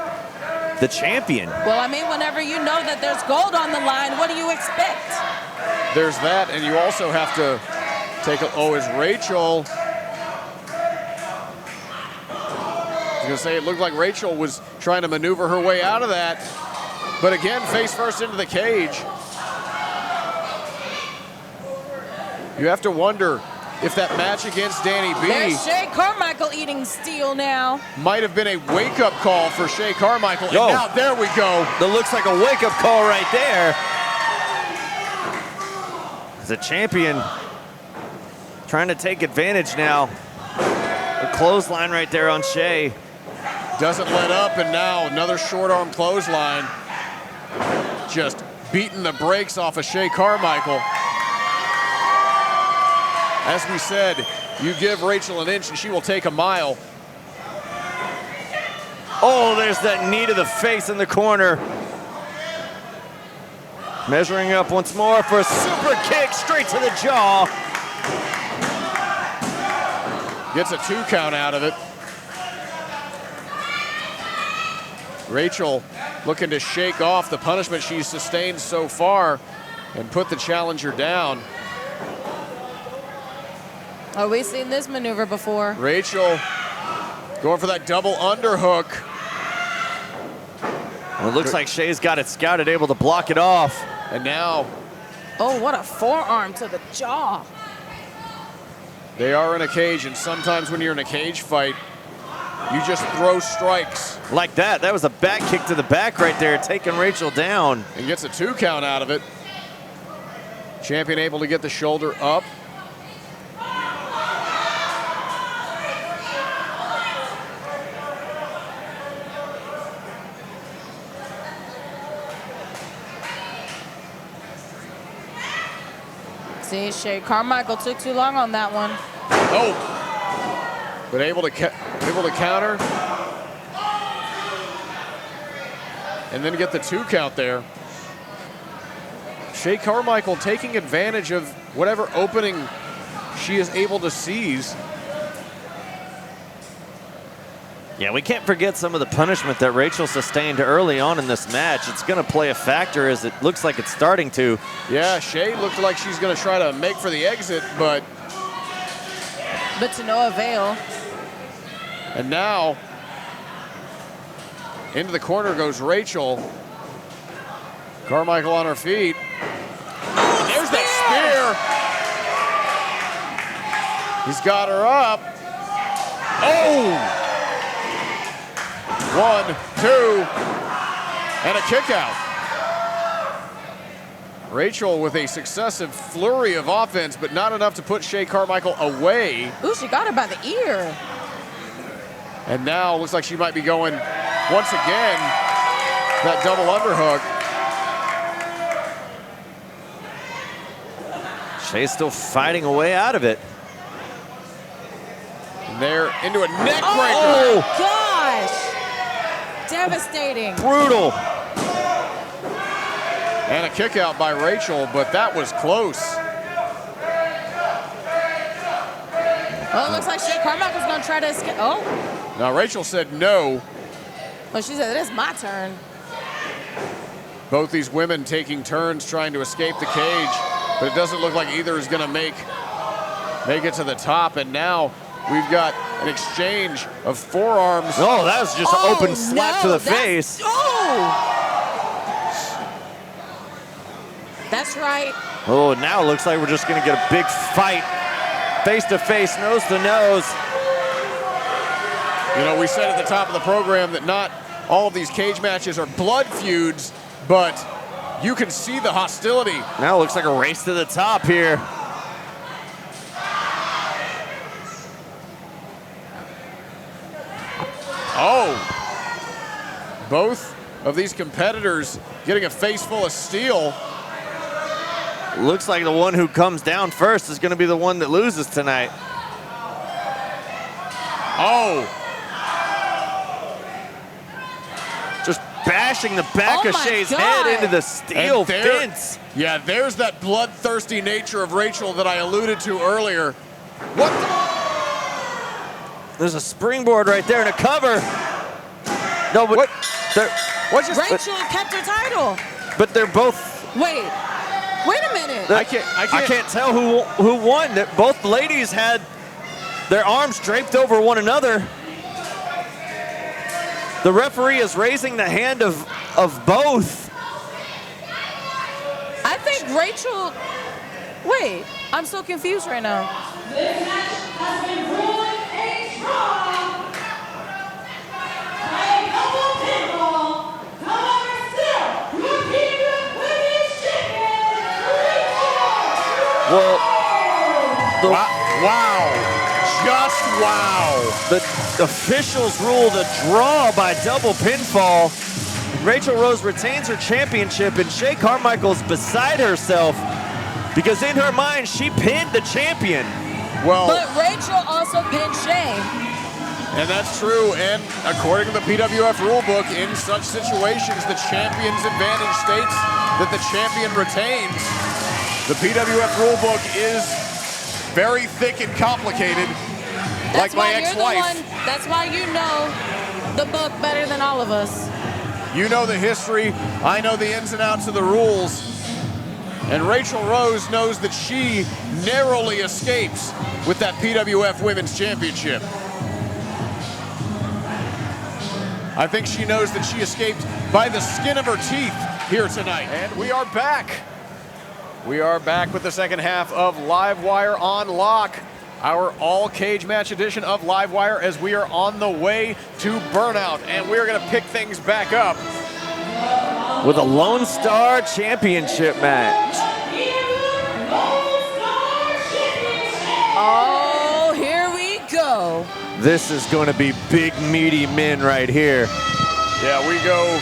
E: the champion.
F: Well, I mean, whenever you know that there's gold on the line, what do you expect?
D: There's that, and you also have to take a, oh, is Rachel. I was gonna say, it looked like Rachel was trying to maneuver her way out of that, but again, face first into the cage. You have to wonder if that match against Danny B
F: There's Shay Carmichael eating steel now.
D: might have been a wake-up call for Shay Carmichael.
E: Yo.
D: And now, there we go.
E: That looks like a wake-up call right there. The champion trying to take advantage now. The clothesline right there on Shay.
D: Doesn't let up, and now another short arm clothesline. Just beating the brakes off of Shay Carmichael. As we said, you give Rachel an inch and she will take a mile.
E: Oh, there's that knee to the face in the corner. Measuring up once more for a super kick straight to the jaw.
D: Gets a 2 count out of it. Rachel looking to shake off the punishment she's sustained so far and put the challenger down.
F: Oh, we've seen this maneuver before.
D: Rachel going for that double underhook.
E: Well, it looks like Shay's got it scouted, able to block it off.
D: And now
F: Oh, what a forearm to the jaw.
D: they are in a cage, and sometimes when you're in a cage fight, you just throw strikes.
E: Like that. That was a back kick to the back right there, taking Rachel down.
D: And gets a 2 count out of it. Champion able to get the shoulder up.
F: See, Shay Carmichael took too long on that one.
D: Oh, but able to counter. And then get the 2 count there. Shay Carmichael taking advantage of whatever opening she is able to seize.
E: Yeah, we can't forget some of the punishment that Rachel sustained early on in this match. It's going to play a factor as it looks like it's starting to.
D: Yeah, Shay looked like she's going to try to make for the exit, but
F: to no avail.
D: and now into the corner goes Rachel. Carmichael on her feet. There's that spear. He's got her up. Oh! 1, 2, and a kick out. Rachel with a successive flurry of offense, but not enough to put Shay Carmichael away.
F: Ooh, she got her by the ear.
D: And now looks like she might be going once again that double underhook.
E: Shay's still fighting a way out of it.
D: And they're into a neck breaker.
F: Oh, gosh. Devastating.
E: Brutal.
D: And a kick out by Rachel, but that was close.
F: Oh, it looks like Shay Carmichael's going to try to escape. Oh.
D: Now, Rachel said no.
F: Oh, she said, it is my turn.
D: Both these women taking turns trying to escape the cage, but it doesn't look like either is going to make it to the top. And now we've got an exchange of forearms.
E: Oh, that was just an open slap to the
F: that's-
E: face.
F: Oh! That's right.
E: Oh, now it looks like we're just going to get a big fight. Face to face, nose to nose.
D: You know, we said at the top of the program that not all of these cage matches are blood feuds, but you can see the hostility.
E: Now it looks like a race to the top here.
D: Oh, both of these competitors getting a face full of steel.
E: Looks like the one who comes down first is going to be the one that loses tonight.
D: Oh,
E: Just bashing the back
F: Oh
E: of
F: my
E: Shay's
F: God.
E: head into the steel
D: and there-
E: fence.
D: Yeah, there's that bloodthirsty nature of Rachel that I alluded to earlier. What?
E: There's a springboard right there and a cover. No, but
D: What?
E: they're,
F: Rachel kept her title.
E: but they're both.
F: Wait a minute.
D: I can't
E: tell who won. That both ladies had their arms draped over one another. The referee is raising the hand of both.
F: I think Rachel. Wait, I'm so confused right now.
G: This match has been ruled a draw by a double pinfall. However, still, repeated women's champion,
E: Well,
D: Wow. Just wow.
E: the officials ruled a draw by double pinfall. Rachel Rose retains her championship, and Shay Carmichael's beside herself because in her mind she pinned the champion.
D: Well,
F: But Rachel also pinned Shay.
D: and that's true. And according to the PWF rulebook, in such situations, the champion's advantage states that the champion retains. The PWF rulebook is very thick and complicated, like my ex-wife.
F: That's why you know the book better than all of us.
D: You know the history, I know the ins and outs of the rules. And Rachel Rose knows that she narrowly escapes with that PWF Women's Championship. I think she knows that she escaped by the skin of her teeth here tonight. And we are back. We are back with the second half of Livewire on Lock, our all-cage match edition of Livewire, as we are on the way to Burnout. And we're going to pick things back up
E: With a Lone Star Championship match.
F: Oh, here we go.
E: This is going to be big, meaty men right here.
D: Yeah, we go.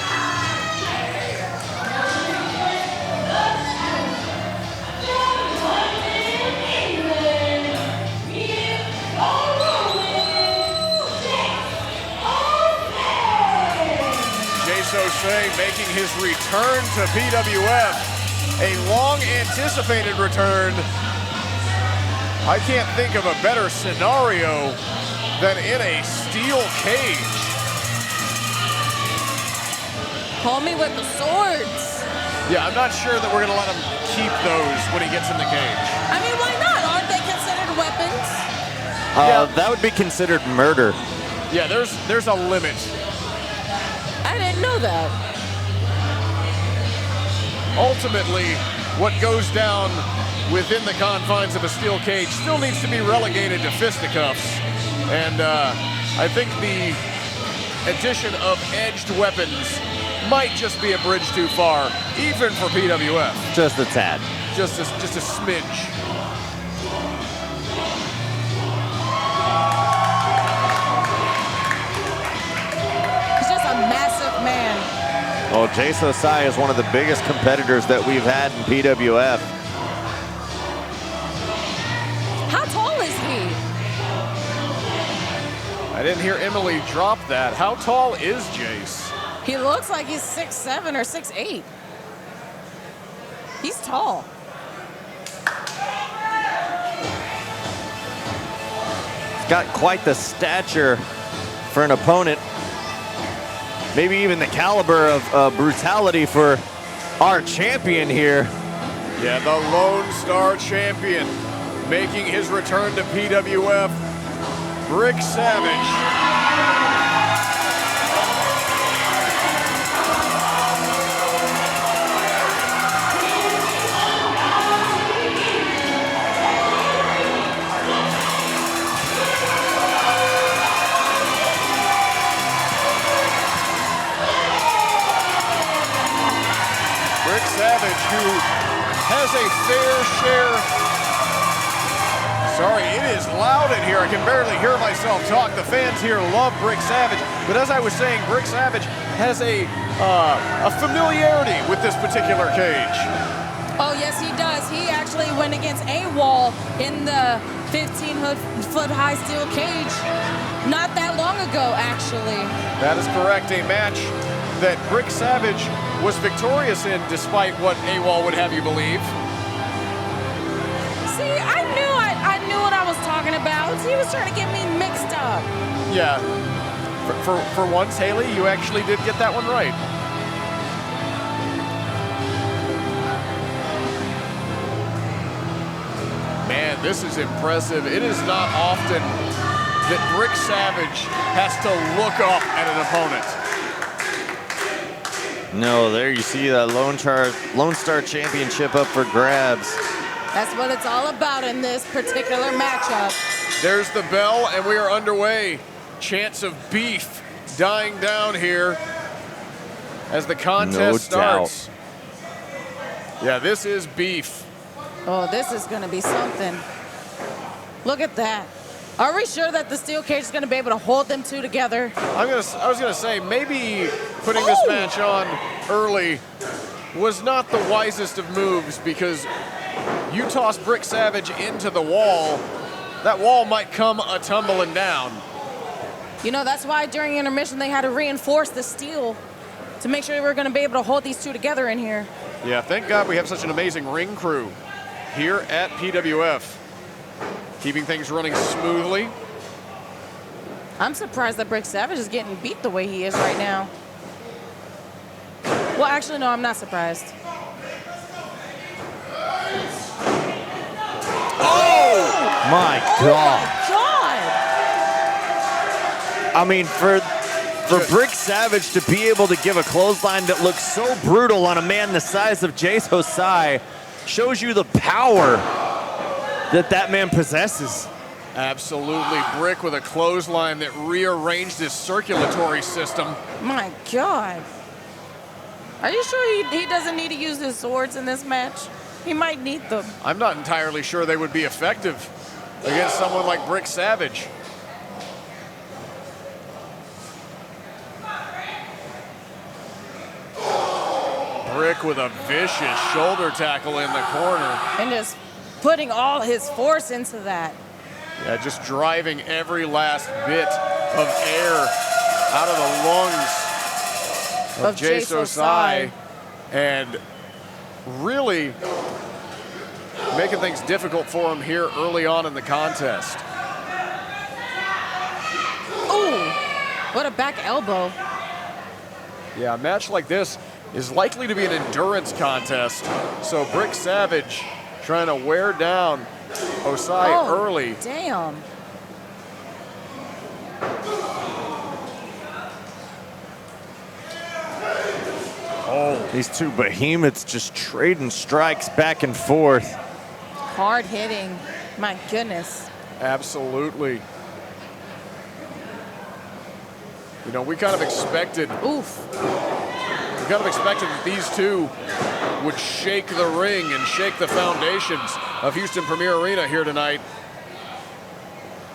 D: Jay making his return to PWF, a long-anticipated return. I can't think of a better scenario than in a steel cage.
F: Call me with the swords.
D: Yeah, I'm not sure that we're going to let him keep those when he gets in the cage.
F: I mean, why not? Aren't they considered weapons?
E: That would be considered murder.
D: Yeah, there's a limit.
F: I didn't know that.
D: Ultimately, what goes down within the confines of a steel cage still needs to be relegated to fisticuffs. And I think the addition of edged weapons might just be a bridge too far, even for PWF.
E: Just a tad.
D: Just a smidge.
F: He's just a massive man.
E: Well, Jay Sosai is one of the biggest competitors that we've had in PWF.
F: How tall is he?
D: I didn't hear Emily drop that. How tall is Jace?
F: He looks like he's 6'7" or 6'8". He's tall.
E: got quite the stature for an opponent. Maybe even the caliber of brutality for our champion here.
D: Yeah, the Lone Star champion making his return to PWF, Brick Savage. Savage, who has a fair share. Sorry, it is loud in here. I can barely hear myself talk. The fans here love Brick Savage. But as I was saying, Brick Savage has a familiarity with this particular cage.
F: Oh, yes, he does. He actually went against AWOL in the 15-foot high steel cage not that long ago, actually.
D: That is correct. A match that Brick Savage was victorious in, despite what AWOL would have you believe.
F: See, I knew what I was talking about. He was trying to get me mixed up.
D: Yeah. For once, Haley, you actually did get that one right. Man, this is impressive. It is not often that Brick Savage has to look up at an opponent.
E: No, there you see that Lone Star Championship up for grabs.
F: That's what it's all about in this particular matchup.
D: There's the bell, and we are underway. Chance of beef dying down here as the contest starts. Yeah, this is beef.
F: Oh, this is going to be something. Look at that. Are we sure that the steel cage is going to be able to hold them two together?
D: I was gonna say, maybe putting this match on early was not the wisest of moves, because you toss Brick Savage into the wall, that wall might come a-tumbling down.
F: You know, that's why during intermission they had to reinforce the steel to make sure we were going to be able to hold these two together in here.
D: Yeah, thank God we have such an amazing ring crew here at PWF, keeping things running smoothly.
F: I'm surprised that Brick Savage is getting beat the way he is right now. Well, actually, no, I'm not surprised.
E: Oh! My God.
F: God!
E: I mean, for Brick Savage to be able to give a clothesline that looks so brutal on a man the size of Jace Hosai shows you the power that man possesses.
D: Absolutely. Brick with a clothesline that rearranged his circulatory system.
F: My God. Are you sure he doesn't need to use his swords in this match? He might need them.
D: I'm not entirely sure they would be effective against someone like Brick Savage. Brick with a vicious shoulder tackle in the corner.
F: And just putting all his force into that.
D: Yeah, just driving every last bit of air out of the lungs of Jace Osai, and really making things difficult for him here early on in the contest.
F: Ooh, what a back elbow.
D: Yeah, a match like this is likely to be an endurance contest, so Brick Savage trying to wear down Osai early.
F: Damn.
E: Oh, these two behemoths just trading strikes back and forth.
F: Hard hitting. My goodness.
D: Absolutely. You know, we kind of expected.
F: Oof.
D: We kind of expected that these two would shake the ring and shake the foundations of Houston Premier Arena here tonight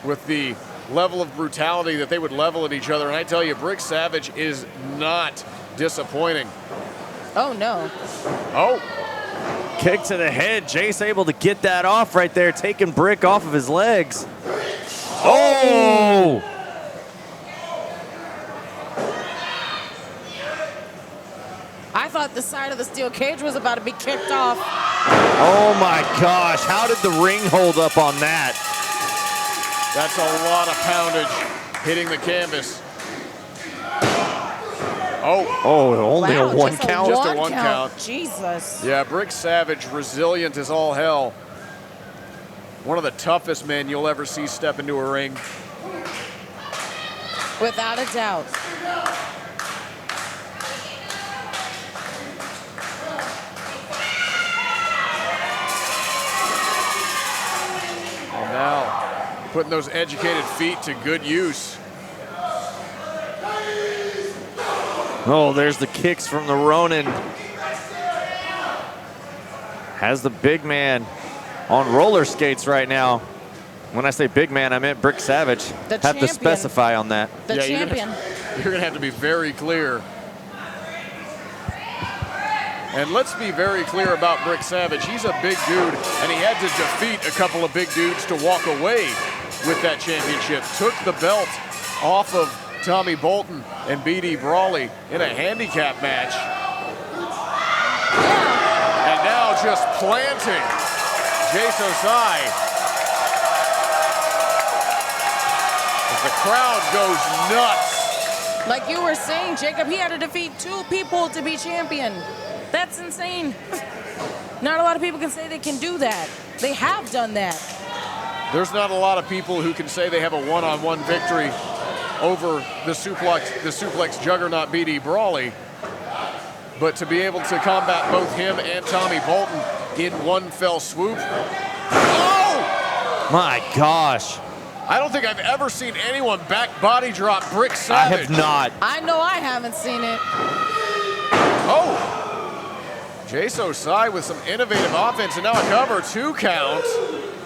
D: with the level of brutality that they would level at each other. And I tell you, Brick Savage is not disappointing.
F: Oh, no.
E: Oh, kick to the head. Jace able to get that off right there, taking Brick off of his legs. Oh!
F: I thought the side of the steel cage was about to be kicked off.
E: Oh my gosh, how did the ring hold up on that?
D: That's a lot of poundage hitting the canvas. Oh,
E: only
F: Wow,
E: a one
F: just a
E: count.
D: Just a one count.
F: Jesus.
D: yeah, Brick Savage, resilient as all hell. One of the toughest men you'll ever see step into a ring.
F: Without a doubt.
D: And now, putting those educated feet to good use.
E: Oh, there's the kicks from the Ronin. Has the big man on roller skates right now. When I say big man, I meant Brick Savage.
F: The
E: Have to
F: champion.
E: specify on that.
F: The
D: Yeah,
F: champion.
D: You're going to have to be very clear. And let's be very clear about Brick Savage. He's a big dude, and he had to defeat a couple of big dudes to walk away with that championship. Took the belt off of Tommy Bolton and B.D. Brawley in a handicap match. And now just planting Jace Osai. As the crowd goes nuts.
F: Like you were saying, Jacob, he had to defeat 2 people to be champion. That's insane. Not a lot of people can say they can do that. They have done that.
D: There's not a lot of people who can say they have a one-on-one victory over the suplex juggernaut B.D. Brawley. But to be able to combat both him and Tommy Bolton in one fell swoop. Oh!
E: My gosh.
D: I don't think I've ever seen anyone back body drop Brick
E: I
D: Savage.
E: have not.
F: I know I haven't seen it.
D: Oh! Jace Osai with some innovative offense, and now a cover, 2 count.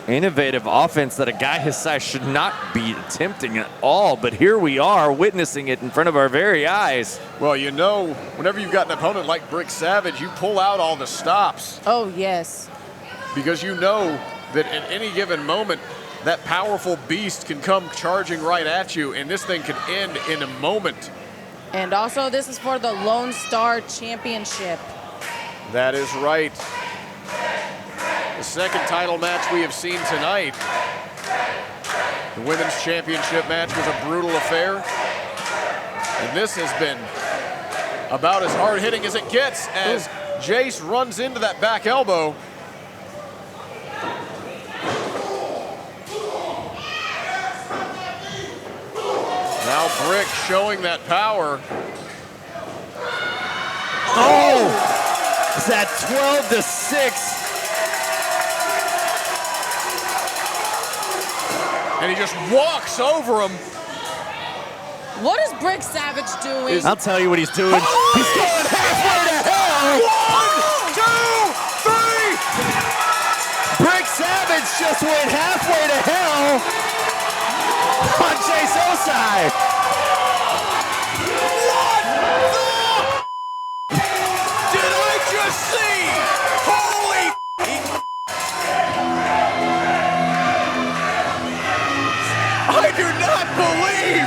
E: Innovative offense that a guy his size should not be attempting at all, but here we are witnessing it in front of our very eyes.
D: Well, you know, whenever you've got an opponent like Brick Savage, you pull out all the stops
F: Oh, yes.
D: because you know that at any given moment, that powerful beast can come charging right at you, and this thing can end in a moment.
F: And also, this is for the Lone Star Championship.
D: That is right. The second title match we have seen tonight. The women's championship match was a brutal affair. And this has been about as hard-hitting as it gets as Jace runs into that back elbow. Now Brick showing that power.
E: Oh! It's at 12-6.
D: And he just walks over him.
F: What is Brick Savage doing?
E: I'll tell you what he's doing. He's going halfway to hell.
D: 1, 2, 3.
E: Brick Savage just went halfway to hell on Jace Osai.
D: Did I just see? Holy! I do not believe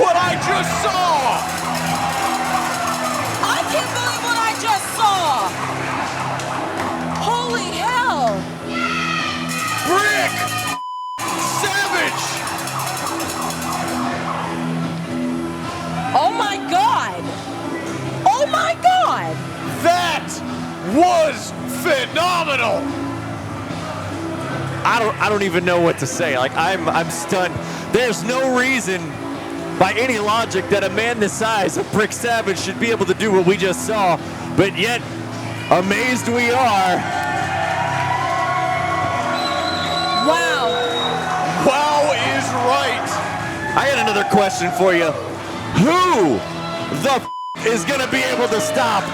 D: what I just saw.
F: I can't believe what I just saw. Holy hell.
D: Brick Savage.
F: Oh my God. Oh my God.
D: That was phenomenal.
E: I don't even know what to say. Like I'm stunned. There's no reason by any logic that a man this size of Brick Savage should be able to do what we just saw, but yet amazed we are.
F: Wow.
D: Wow is right.
E: I got another question for you. Who the is gonna be able to stop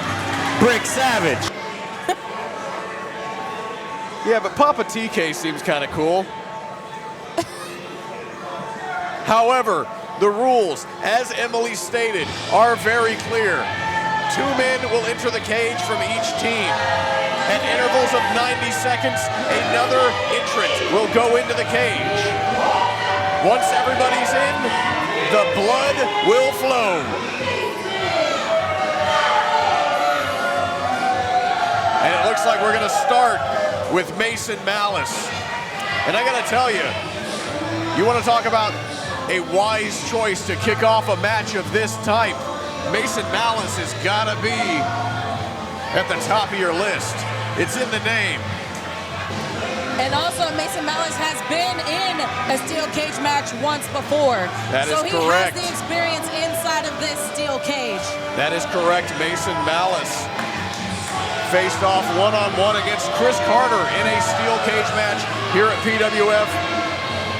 E: Brick Savage?
D: Yeah, but Papa TK seems kind of cool. However, the rules, as Emily stated, are very clear. 2 men will enter the cage from each team. At intervals of 90 seconds, another entrant will go into the cage. Once everybody's in, the blood will flow. And it looks like we're gonna start with Mason Malice. And I gotta tell you, You want to talk about a wise choice to kick off a match of this type? Mason Malice has got to be at the top of your list. It's in the name.
F: And also, Mason Malice has been in a steel cage match once before.
D: That is
F: so he
D: correct.
F: has the experience inside of this steel cage.
D: That is correct. Mason Malice faced off one-on-one against Chris Carter in a steel cage match here at PWF.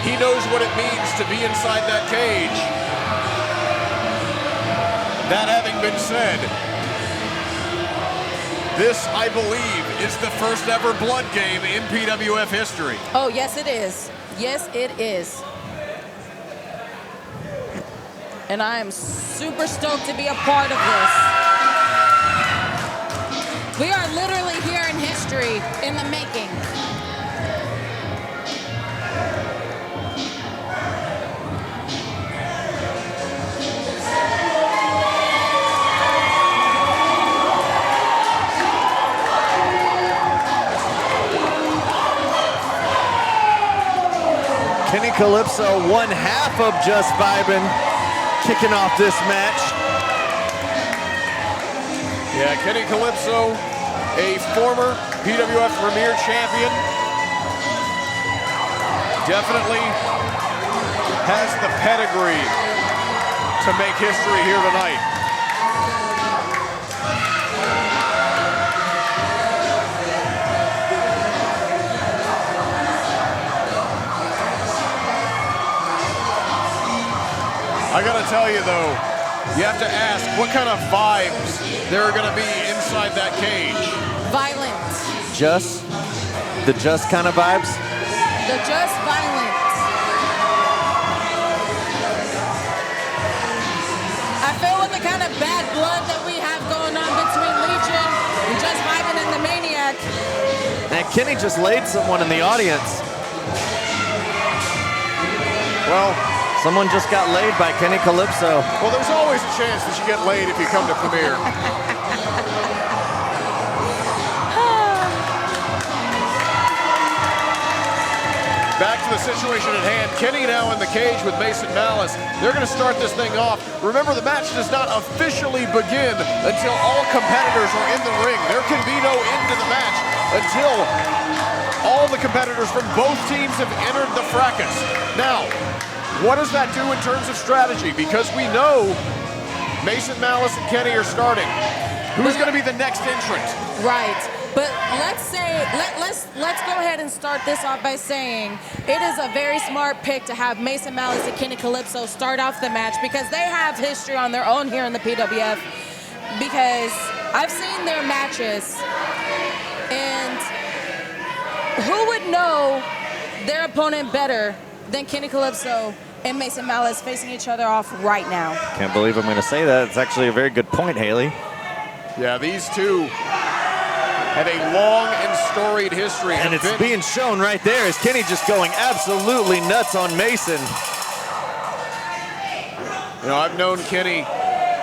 D: He knows what it means to be inside that cage. That having been said, this, I believe, is the first ever blood game in PWF history.
F: Oh, yes, it is. Yes, it is. And I am super stoked to be a part of this. We are literally here in history in the making.
E: Kenny Calypso, one half of Just Vibin', kicking off this match.
D: Yeah, Kenny Calypso, a former PWF Premier champion, definitely has the pedigree to make history here tonight. I gotta tell you though, you have to ask what kind of vibes there are gonna be inside that cage.
F: Violent.
E: The just kind of vibes?
F: The just violent. I feel with the kind of bad blood that we have going on between Legion and Just Vibin' and the Maniac.
E: And Kenny just laid someone in the audience.
D: Well,
E: someone just got laid by Kenny Calypso.
D: Well, there's always a chance that you get laid if you come to Premier. Back to the situation at hand. Kenny now in the cage with Mason Malice. They're going to start this thing off. Remember, the match does not officially begin until all competitors are in the ring. There can be no end to the match until all the competitors from both teams have entered the fracas. Now, what does that do in terms of strategy? Because we know Mason Malice and Kenny are starting. Who's going to be the next entrant?
F: Right. But let's go ahead and start this off by saying it is a very smart pick to have Mason Malice and Kenny Calypso start off the match because they have history on their own here in the PWF. Because I've seen their matches, and who would know their opponent better than Kenny Calypso and Mason Malice facing each other off right now?
E: Can't believe I'm going to say that. It's actually a very good point, Haley.
D: Yeah, these two have a long and storied history.
E: And it's being shown right there as Kenny just going absolutely nuts on Mason.
D: You know, I've known Kenny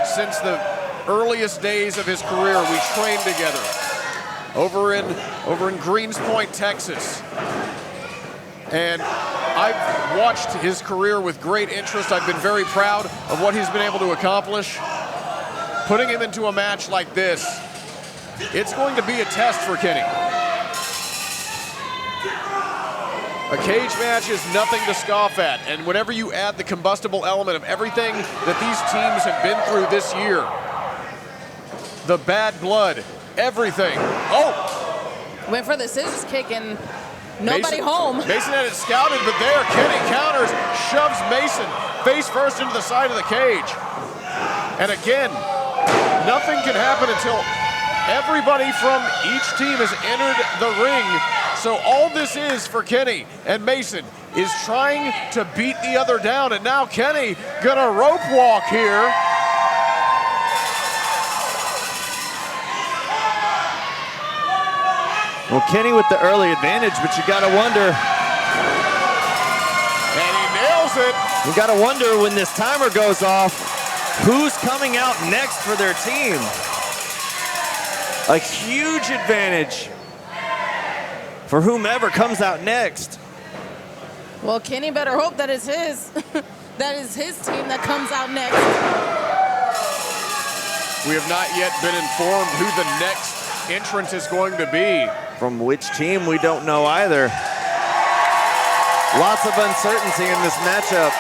D: since the earliest days of his career. We trained together over in Greens Point, Texas. And I've watched his career with great interest. I've been very proud of what he's been able to accomplish. Putting him into a match like this, it's going to be a test for Kenny. A cage match is nothing to scoff at, and whenever you add the combustible element of everything that these teams have been through this year, the bad blood, everything. Oh!
F: Went for the scissors kick and nobody home.
D: Mason had it scouted, but there, Kenny counters, shoves Mason face first into the side of the cage. And again, nothing can happen until everybody from each team has entered the ring. So all this is for Kenny and Mason is trying to beat the other down. And now Kenny gonna rope walk here.
E: Well, Kenny with the early advantage, but you gotta wonder.
D: And he nails it.
E: You gotta wonder when this timer goes off, who's coming out next for their team? A huge advantage for whomever comes out next.
F: Well, Kenny better hope that is his. That is his team that comes out next.
D: We have not yet been informed who the next entrant is going to be.
E: From which team, we don't know either. Lots of uncertainty in this matchup.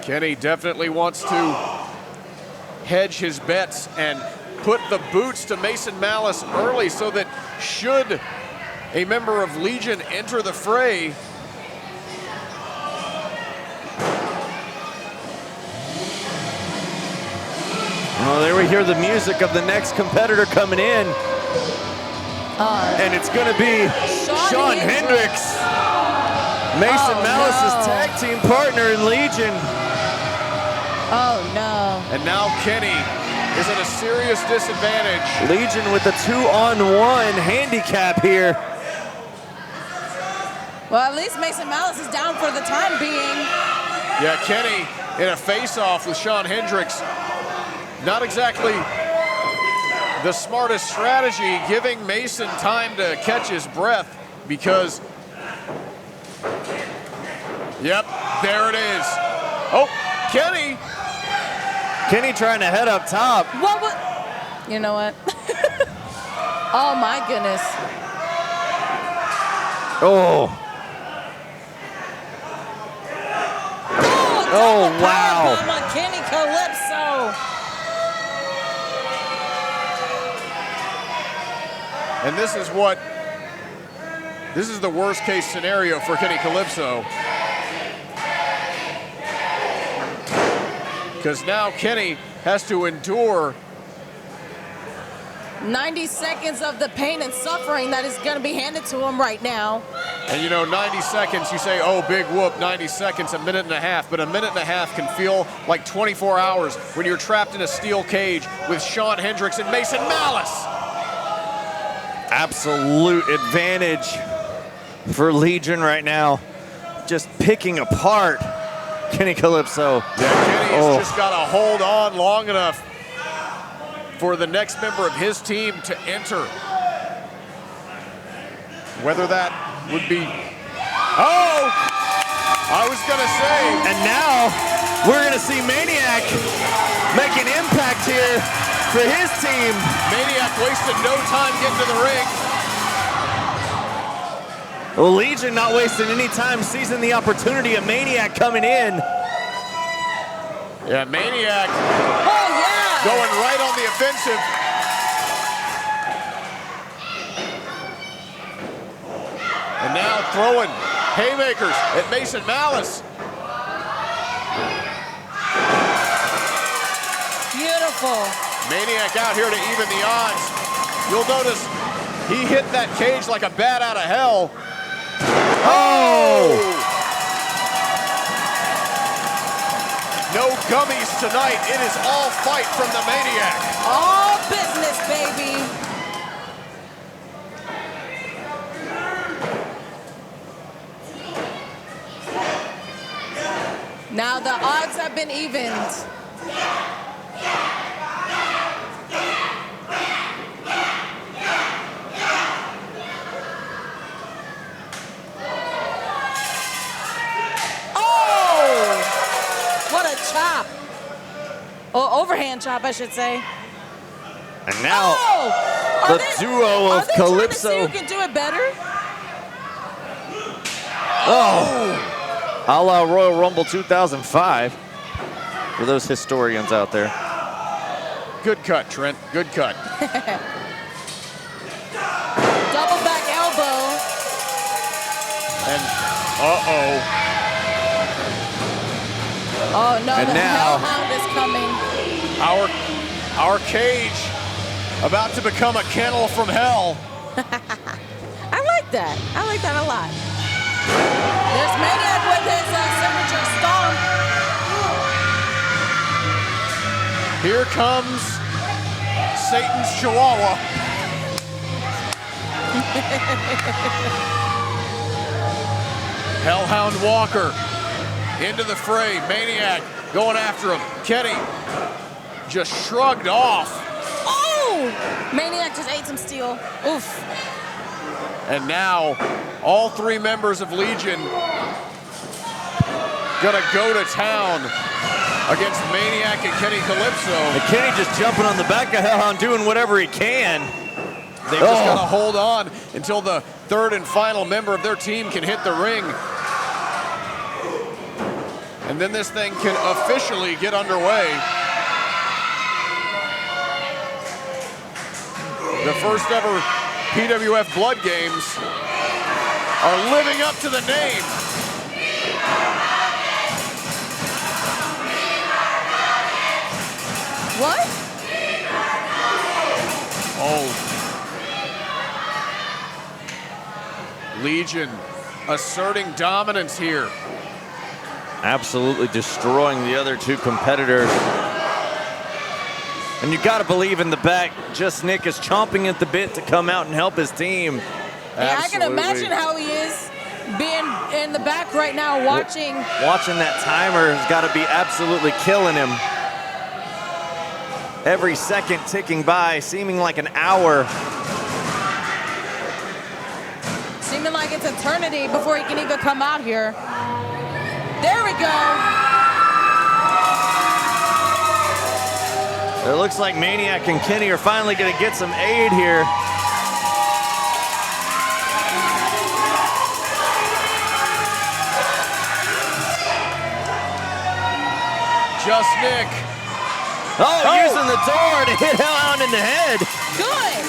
D: Kenny definitely wants to hedge his bets and put the boots to Mason Malice early so that should a member of Legion enter the fray,
E: well, there we hear the music of the next competitor coming in. And it's going to be Sean Hendricks, Mason Malice's tag team partner in Legion.
F: Oh, no.
D: and now Kenny is at a serious disadvantage.
E: Legion with a 2-on-1 handicap here.
F: Well, at least Mason Malice is down for the time being.
D: Yeah, Kenny in a face-off with Sean Hendricks. Not exactly the smartest strategy, giving Mason time to catch his breath because, yep, there it is. Oh, Kenny.
E: Kenny trying to head up top.
F: What? You know what? Oh, my goodness.
E: Oh. Oh, wow.
F: Powerbomb on Kenny Calypso.
D: And this is the worst case scenario for Kenny Calypso. Because now Kenny has to endure
F: 90 seconds of the pain and suffering that is going to be handed to him right now.
D: And you know, 90 seconds, you say, oh, big whoop, 90 seconds, a minute and a half. But a minute and a half can feel like 24 hours when you're trapped in a steel cage with Sean Hendricks and Mason Malice.
E: Absolute advantage for Legion right now. Just picking apart Kenny Calypso.
D: Yeah, Kenny has just got to hold on long enough for the next member of his team to enter. Whether that would be, oh, I was gonna say.
E: And now we're gonna see Maniac make an impact here for his team.
D: Maniac wasted no time getting to the ring.
E: Well, Legion not wasting any time, seizing the opportunity of Maniac coming in.
D: Yeah, Maniac going right on the offensive. And now throwing haymakers at Mason Malice.
F: Beautiful.
D: Maniac out here to even the odds. You'll notice he hit that cage like a bat out of hell.
E: Oh!
D: No gummies tonight. It is all fight from the Maniac.
F: All business, baby. Now the odds have been evened. What a chop. Oh, overhand chop, I should say.
E: And now
F: the
E: duo of Calypso.
F: Are they trying to see who can do it better?
E: Oh! A la Royal Rumble 2005 for those historians out there.
D: Good cut, Trent. Good cut.
F: Double back elbow.
D: And uh-oh.
F: Oh no,
E: and
F: the
E: now
F: Hellhound is coming.
D: Our cage about to become a kennel from hell.
F: I like that. I like that a lot. There's Maniac with his signature stomp.
D: Here comes Satan's Chihuahua. Hellhound Walker into the fray. Maniac going after him. Kenny just shrugged off.
F: Oh! Maniac just ate some steel. heel. Oof.
D: And now, all 3 members of Legion gonna go to town against Maniac and Kenny Calypso.
E: And Kenny just jumping on the back of Hellhound, doing whatever he can.
D: They've just got to hold on until the 3rd and final member of their team can hit the ring. And then this thing can officially get underway. The first ever PWF Blood Games are living up to the name.
F: What?
D: Oh. Legion asserting dominance here.
E: Absolutely destroying the other 2 competitors. And you got to believe in the back, Just Nick is chomping at the bit to come out and help his team.
F: Yeah, I can imagine how he is being in the back right now watching.
E: Watching that timer has got to be absolutely killing him. Every second ticking by, seeming like an hour.
F: Seeming like it's eternity before he can even come out here. There we go.
E: It looks like Maniac and Kenny are finally going to get some aid here.
D: Just Nick.
E: Using the door to hit Hellhound in the head.
F: Good.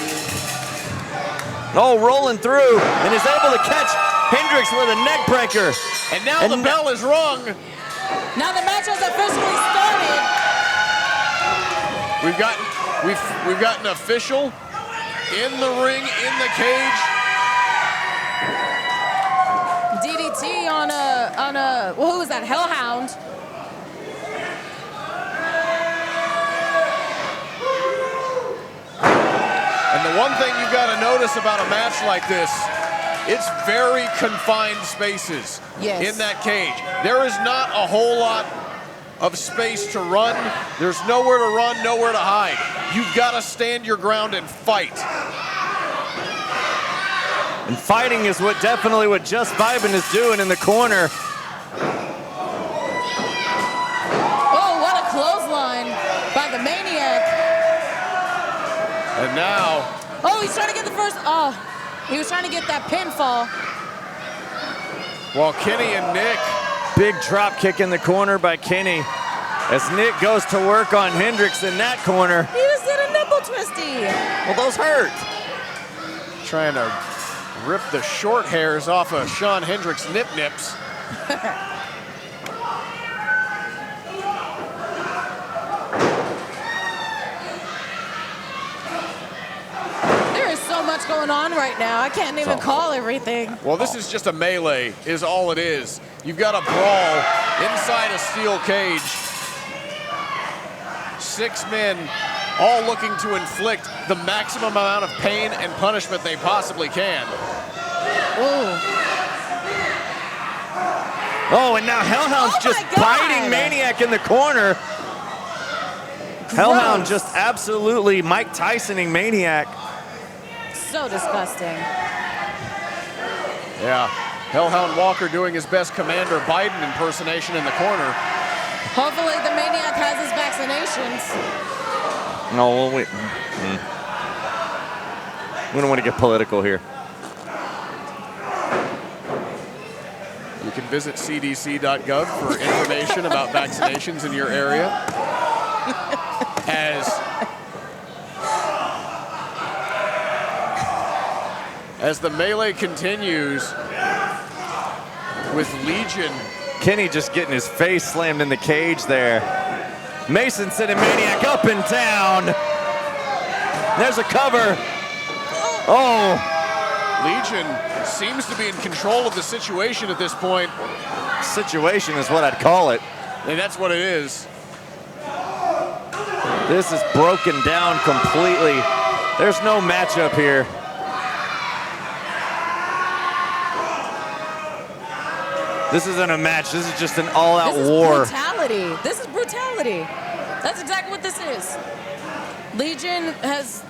E: Rolling through and is able to catch Hendricks with a neck breaker.
D: And now the bell is rung.
F: Now the match has officially started.
D: We've got an official in the ring, in the cage.
F: DDT on a well, who was that? Hellhound.
D: And the one thing you've got to notice about a match like this, it's very confined spaces in that cage. There is not a whole lot of space to run. There's nowhere to run, nowhere to hide. You've got to stand your ground and fight.
E: And fighting is definitely what Just Vibin is doing in the corner.
F: Oh, what a clothesline by the Maniac.
D: And now.
F: Oh, he's trying to get the first. Oh, he was trying to get that pinfall.
D: While Kenny and Nick.
E: Big drop kick in the corner by Kenny. As Nick goes to work on Hendricks in that corner.
F: He just did a nipple twisty.
E: Well, those hurt.
D: Trying to rip the short hairs off of Sean Hendricks' nip-nips.
F: There is so much going on right now. I can't even call everything.
D: Well, this is just a melee, is all it is. You've got a brawl inside a steel cage. 6 men all looking to inflict the maximum amount of pain and punishment they possibly can.
E: Oh, and now Hellhound's just biting Maniac in the corner. Hellhound just absolutely Mike Tysoning Maniac.
F: So disgusting.
D: Yeah, Hellhound Walker doing his best Commander Biden impersonation in the corner.
F: Hopefully the Maniac has his vaccinations.
E: No, well, we don't want to get political here.
D: You can visit cdc.gov for information about vaccinations in your area. As the melee continues with Legion.
E: Kenny just getting his face slammed in the cage there. Mason sending Maniac up and down. There's a cover. Oh.
D: Legion seems to be in control of the situation at this point.
E: Situation is what I'd call it.
D: And that's what it is.
E: This is broken down completely. There's no matchup here. This isn't a match. This is just an all-out war.
F: This is brutality. This is brutality. That's exactly what this is. Legion has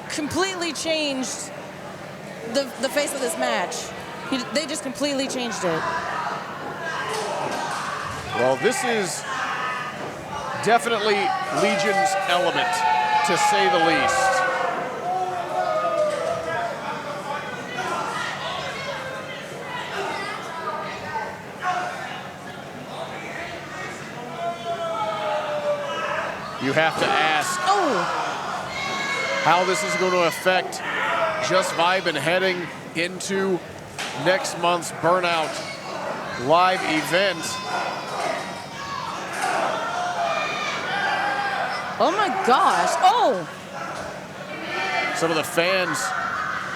F: completely changed the face of this match. They just completely changed it.
D: Well, this is definitely Legion's element, to say the least. You have to ask how this is going to affect Just Vibe and heading into next month's Burnout live event.
F: Oh my gosh. Oh!
D: Some of the fans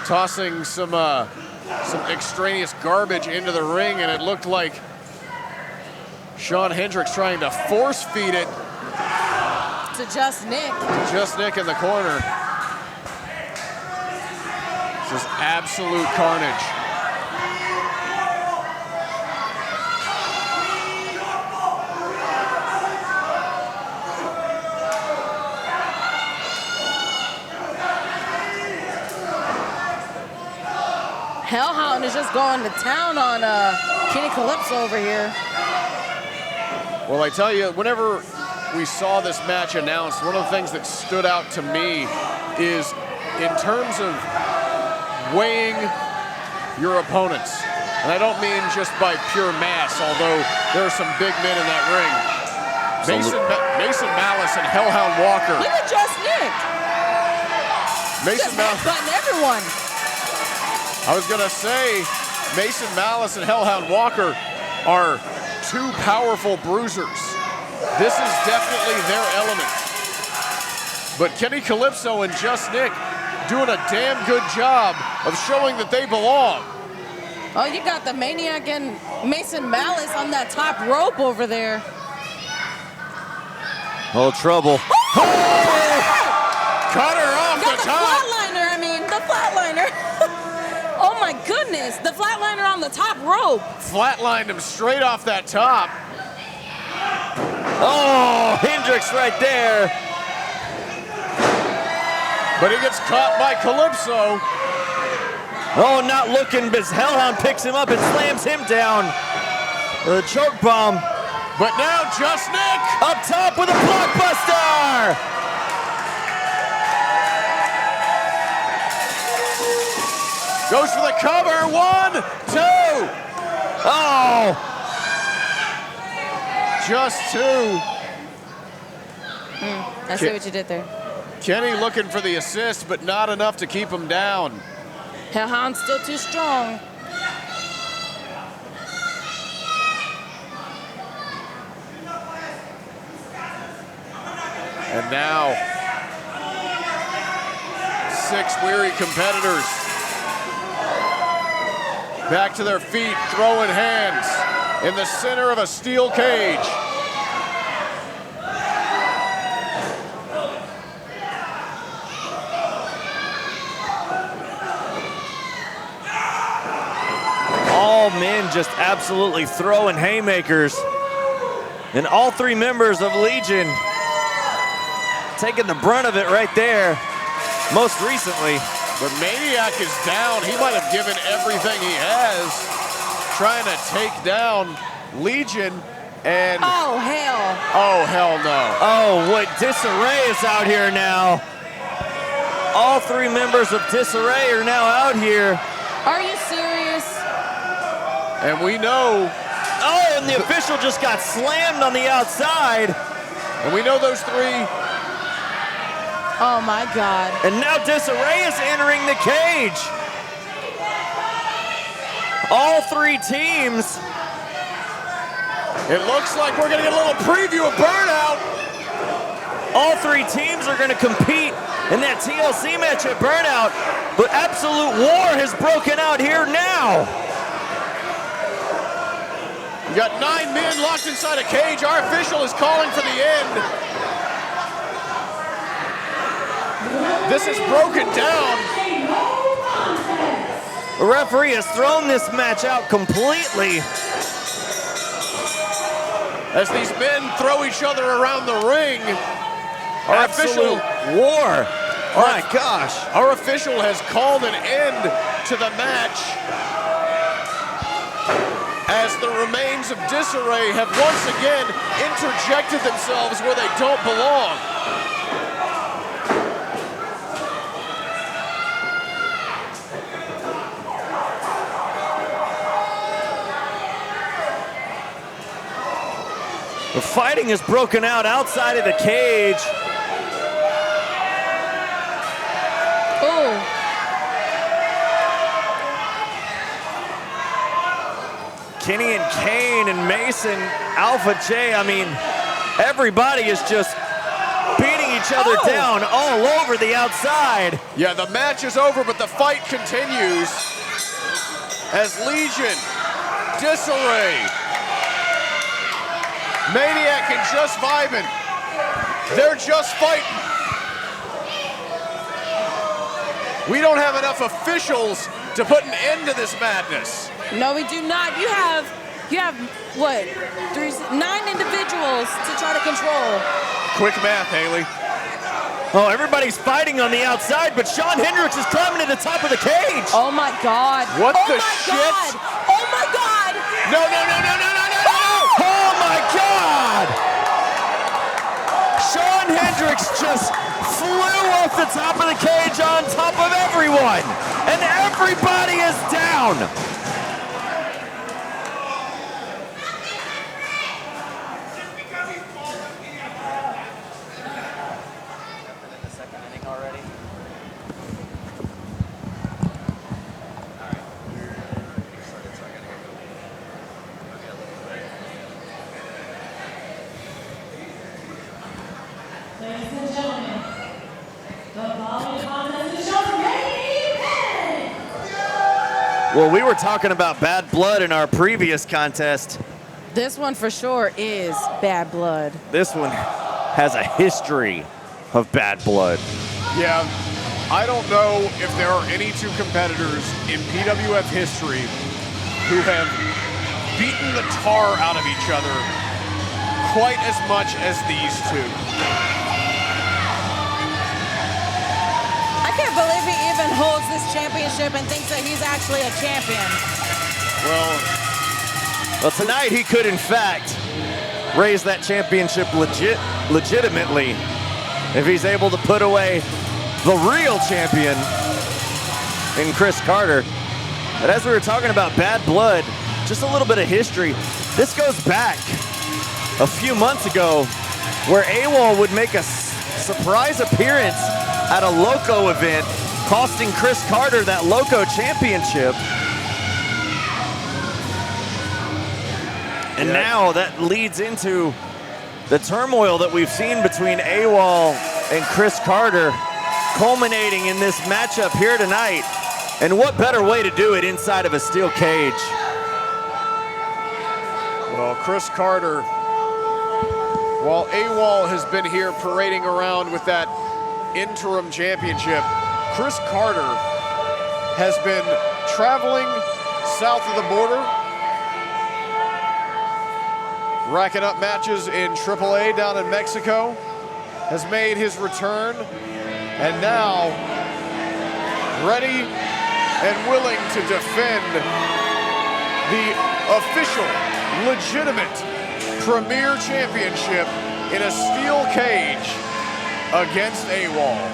D: tossing some extraneous garbage into the ring, and it looked like Shawn Hendricks trying to force feed it
F: To Just Nick.
D: Just Nick in the corner. This is absolute carnage.
F: Hellhound is just going to town on Kenny Calypso over here.
D: Well, I tell you, whenever we saw this match announced, one of the things that stood out to me is in terms of weighing your opponents. And I don't mean just by pure mass, although there are some big men in that ring. Mason Malice and Hellhound Walker.
F: Look at Just Nick.
D: Mason
F: Just
D: Malice.
F: butting everyone.
D: I was gonna say, Mason Malice and Hellhound Walker are two powerful bruisers. This is definitely their element. But Kenny Calypso and Just Nick doing a damn good job of showing that they belong.
F: Oh, you got the Maniac and Mason Malice on that top rope over there.
E: Oh, trouble.
D: Cut her off
F: Got
D: the
F: the
D: top.
F: flatliner, the flatliner. Oh my goodness, the flatliner on the top rope.
D: Flatlined him straight off that top.
E: Oh, Hendricks right there.
D: But he gets caught by Calypso.
E: Oh, not looking, but Hellhound picks him up and slams him down. The choke bomb.
D: But now Just Nick.
E: Up top with a blockbuster.
D: Goes for the cover. 1, 2.
E: Oh.
D: Just 2.
F: I see what you did there.
D: Kenny looking for the assist, but not enough to keep him down.
F: Hellhound's still too strong.
D: And now, 6 weary competitors back to their feet, throwing hands in the center of a steel cage.
E: All men just absolutely throwing haymakers. And all 3 members of Legion taking the brunt of it right there, most recently.
D: But Maniac is down. He might have given everything he has trying to take down Legion, and
F: Oh, hell.
D: oh, hell no.
E: Oh, what disarray is out here now. All 3 members of Disarray are now out here.
F: Are you serious?
D: And we know,
E: Oh, and the official just got slammed on the outside.
D: those 3.
F: Oh my God.
E: And now Disarray is entering the cage. All 3 teams.
D: It looks like we're gonna get a little preview of Burnout.
E: All 3 teams are going to compete in that TLC match at Burnout. But absolute war has broken out here now.
D: We got 9 men locked inside a cage. Our official is calling for the end. This is broken down.
E: The referee has thrown this match out completely.
D: As these men throw each other around the ring, our
E: Absolute
D: official
E: war. My gosh.
D: Our official has called an end to the match as the remains of disarray have once again interjected themselves where they don't belong.
E: The fighting has broken out outside of the cage.
F: Oh.
E: Kenny and Kane and Mason, Alpha J, I mean, everybody is just beating each other down all over the outside.
D: Yeah, the match is over, but the fight continues as Legion, Disarray, Maniac and Just Vibin', they're just fighting. We don't have enough officials to put an end to this madness.
F: No, we do not. You have what? 9 individuals to try to control.
D: Quick math, Haley.
E: Oh, everybody's fighting on the outside, but Shawn Hendricks is climbing to the top of the cage.
F: Oh my God.
D: What
F: oh
D: the
F: my
D: shit?
F: God. Oh my God.
D: No, no, no, no, no, no, no, no!
E: Oh my God! Shawn Hendricks just flew off the top of the cage on top of everyone, and everybody is down.
G: Ladies and gentlemen, the following contest is your main event.
E: Well, we were talking about bad blood in our previous contest.
F: This one for sure is bad blood.
E: This one has a history of bad blood.
D: Yeah, I don't know if there are any two competitors in PWF history who have beaten the tar out of each other quite as much as these two.
F: I can't believe he even holds this championship and thinks that he's actually a champion.
E: Well, tonight he could, in fact, raise that championship legitimately if he's able to put away the real champion in Chris Carter. But as we were talking about bad blood, just a little bit of history. This goes back a few months ago where AWOL would make a surprise appearance at a Loco event, costing Chris Carter that Loco championship. And now that leads into the turmoil that we've seen between AWOL and Chris Carter, culminating in this matchup here tonight. And what better way to do it inside of a steel cage?
D: Well, Chris Carter, while AWOL has been here parading around with that interim championship, Chris Carter has been traveling south of the border, racking up matches in AAA down in Mexico, has made his return, and now ready and willing to defend the official, legitimate Premier Championship in a steel cage against AWOL.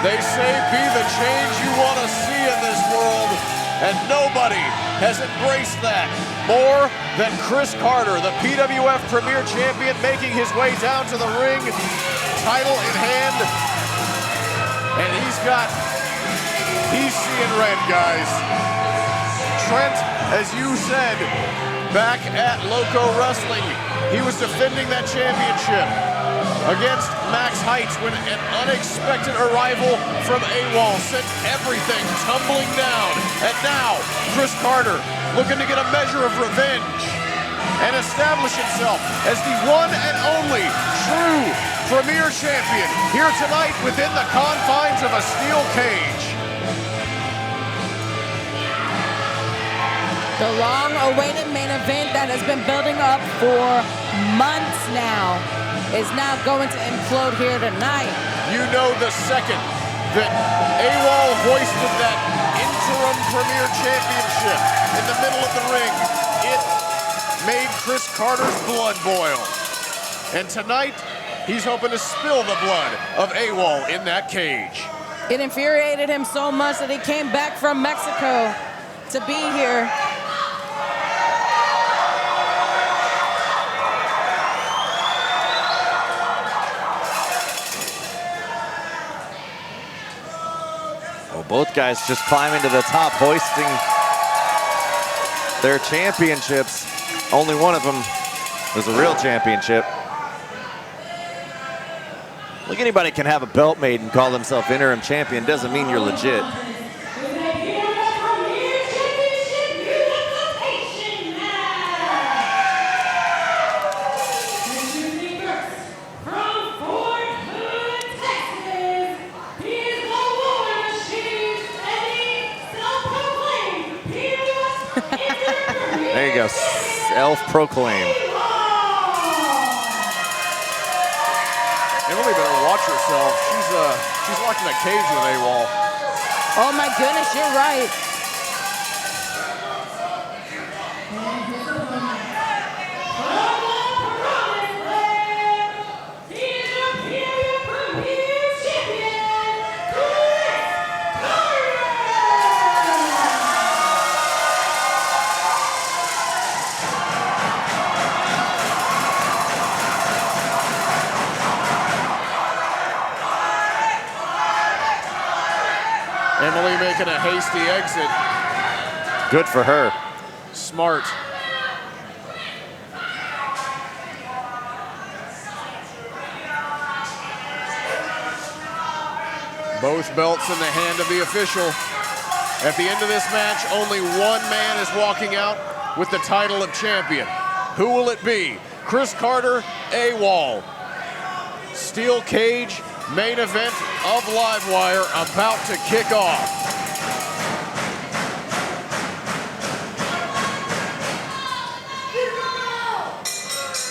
D: They say be the change you want to see in this world, and nobody has embraced that more than Chris Carter, the PWF Premier Champion, making his way down to the ring, title in hand, and he's got He's seeing red, guys. Trent, as you said, back at Loco Wrestling, he was defending that championship against Max Heights when an unexpected arrival from AWOL sent everything tumbling down. And now, Chris Carter looking to get a measure of revenge and establish himself as the one and only true Premier Champion here tonight within the confines of a steel cage.
F: The long-awaited main event that has been building up for months now is now going to implode here tonight.
D: You know, the second that AWOL hoisted that interim Premier Championship in the middle of the ring, it made Chris Carter's blood boil. And tonight, he's hoping to spill the blood of AWOL in that cage.
F: It infuriated him so much that he came back from Mexico to be here.
E: Both guys just climbing to the top, hoisting their championships. Only one of them was a real championship. Look, anybody can have a belt made and call themselves interim champion. Doesn't mean you're legit. There you go, self-proclaimed.
D: Emily better watch herself. She's locked in a cage with AWOL.
F: Oh my goodness, you're right.
D: Emily making a hasty exit.
E: Good for her.
D: Smart. Both belts in the hand of the official. At the end of this match, only one man is walking out with the title of champion. Who will it be? Chris Carter, AWOL. Steel cage, main event of Livewire about to kick off.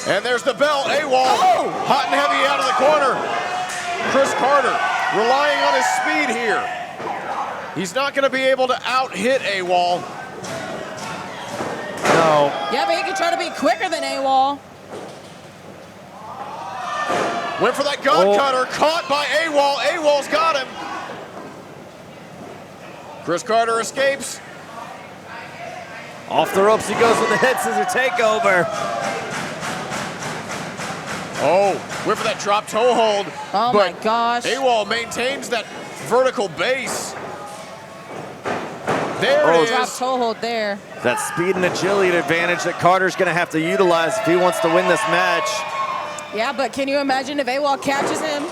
D: And there's the bell, AWOL, hot and heavy out of the corner. Chris Carter relying on his speed here. He's not going to be able to out-hit AWOL.
E: No.
F: Yeah, but he can try to be quicker than AWOL.
D: Went for that gun cutter, caught by AWOL. AWOL's got him. Chris Carter escapes.
E: Off the ropes he goes with the head scissor takeover.
D: Oh, went for that drop toe hold.
F: Oh my gosh.
D: AWOL maintains that vertical base. There it is.
F: Drop toe hold there.
E: That speed and agility advantage that Carter's gonna have to utilize if he wants to win this match.
F: Yeah, but can you imagine if AWOL catches him?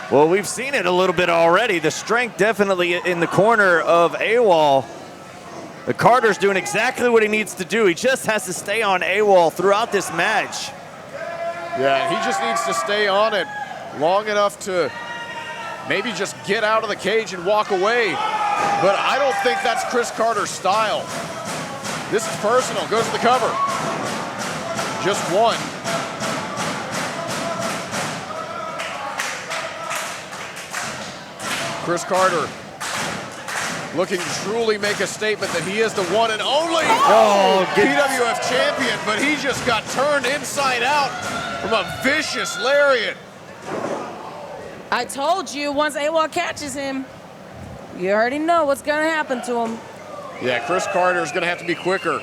E: Well, we've seen it a little bit already. The strength definitely in the corner of AWOL. The Carter's doing exactly what he needs to do. He just has to stay on AWOL throughout this match.
D: Yeah, he just needs to stay on it long enough to maybe just get out of the cage and walk away. But I don't think that's Chris Carter's style. This is personal, goes to the cover. Just one. Chris Carter looking to truly make a statement that he is the one and only PWF champion, but he just got turned inside out from a vicious lariat.
F: I told you, once AWOL catches him, you already know what's going to happen to him.
D: Yeah, Chris Carter is going to have to be quicker.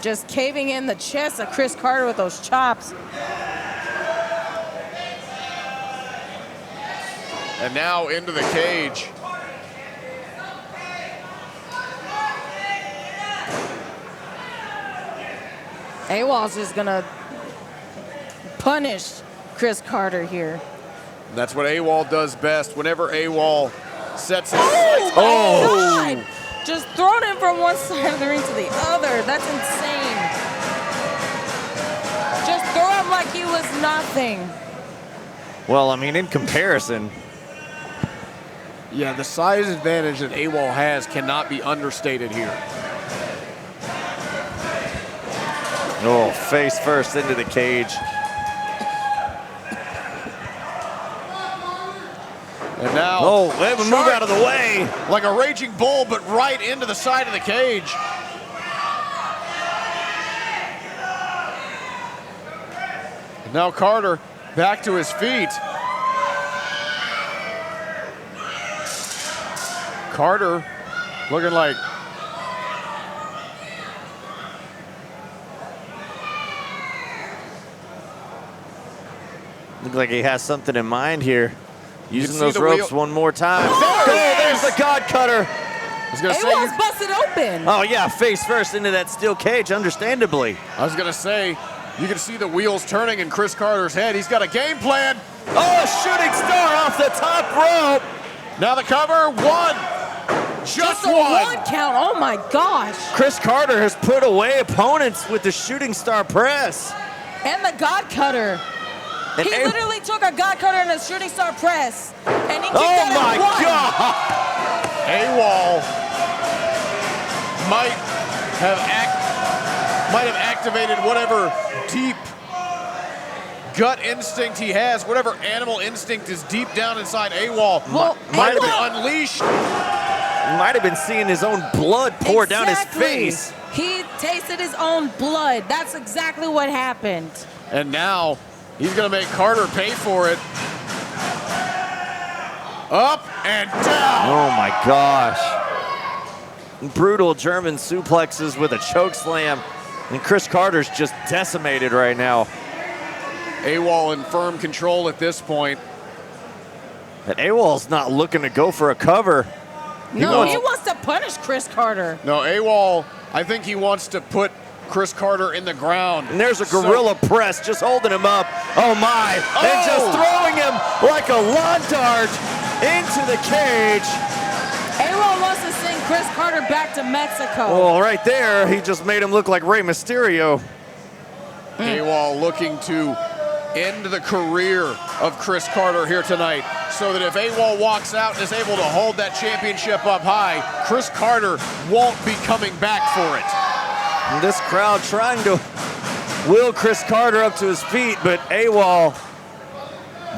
F: Just caving in the chest of Chris Carter with those chops.
D: And now into the cage.
F: AWOL's just gonna punish Chris Carter here.
D: That's what AWOL does best. Whenever AWOL sets his
F: Oh my God! Just thrown him from one side of the ring to the other. That's insane. Just throw him like he was nothing.
E: Well, I mean, in comparison,
D: Yeah, the size advantage that AWOL has cannot be understated here.
E: oh, face first into the cage.
D: And now,
E: Oh, they have a move out of the way.
D: like a raging bull, but right into the side of the cage. And now Carter back to his feet. Carter looking like
E: Looks like he has something in mind here. Using
D: see
E: those
D: the
E: ropes
D: wheel-
E: one more time.
D: There it
E: There's
D: is.
E: the God Cutter.
D: I was gonna say,
F: AWOL's busted open.
E: Oh yeah, face first into that steel cage, understandably.
D: you can see the wheels turning in Chris Carter's head. He's got a game plan.
E: Oh, a shooting star off the top rope.
D: Now the cover, one.
F: Just a one count. Oh my gosh.
E: Chris Carter has put away opponents with the shooting star press.
F: And the God Cutter.
E: And
F: He literally took a God Cutter and a shooting star press, and he kicked
E: oh
F: out
E: my
F: at one.
E: God.
D: AWOL might have activated whatever deep gut instinct he has, whatever animal instinct is deep down inside AWOL.
F: Well,
D: might have
F: AWOL
D: been unleashed.
E: Might have been seeing his own blood pour down his
F: Exactly.
E: face.
F: He tasted his own blood. That's exactly what happened.
D: And now he's going to make Carter pay for it. Up and down.
E: Oh my gosh. Brutal German suplexes with a choke slam. And Chris Carter's just decimated right now.
D: AWOL in firm control at this point.
E: And AWOL's not looking to go for a cover.
F: No, he wants to punish Chris Carter.
D: No, AWOL, I think he wants to put Chris Carter in the ground.
E: And there's a gorilla press just holding him up. Oh my. And just throwing him like a lawn dart into the cage.
F: AWOL wants to send Chris Carter back to Mexico.
E: Well, right there, he just made him look like Rey Mysterio.
D: AWOL looking to end the career of Chris Carter here tonight, so that if AWOL walks out and is able to hold that championship up high, Chris Carter won't be coming back for it.
E: And this crowd trying to will Chris Carter up to his feet, but AWOL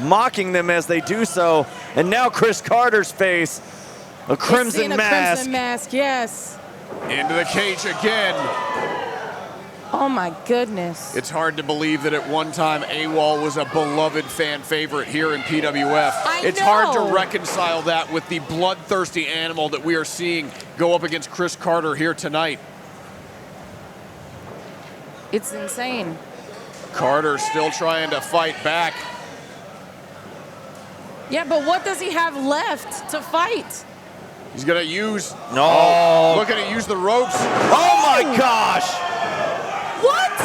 E: mocking them as they do so. And now Chris Carter's face, a crimson
F: a
E: mask.
F: crimson mask, yes.
D: Into the cage again.
F: Oh my goodness.
D: It's hard to believe that at one time AWOL was a beloved fan favorite here in PWF. It's hard to reconcile that with the bloodthirsty animal that we are seeing go up against Chris Carter here tonight.
F: It's insane.
D: Carter still trying to fight back.
F: Yeah, but what does he have left to fight?
D: He's gonna use,
E: No.
D: looking to use the ropes.
E: Oh my gosh.
F: What?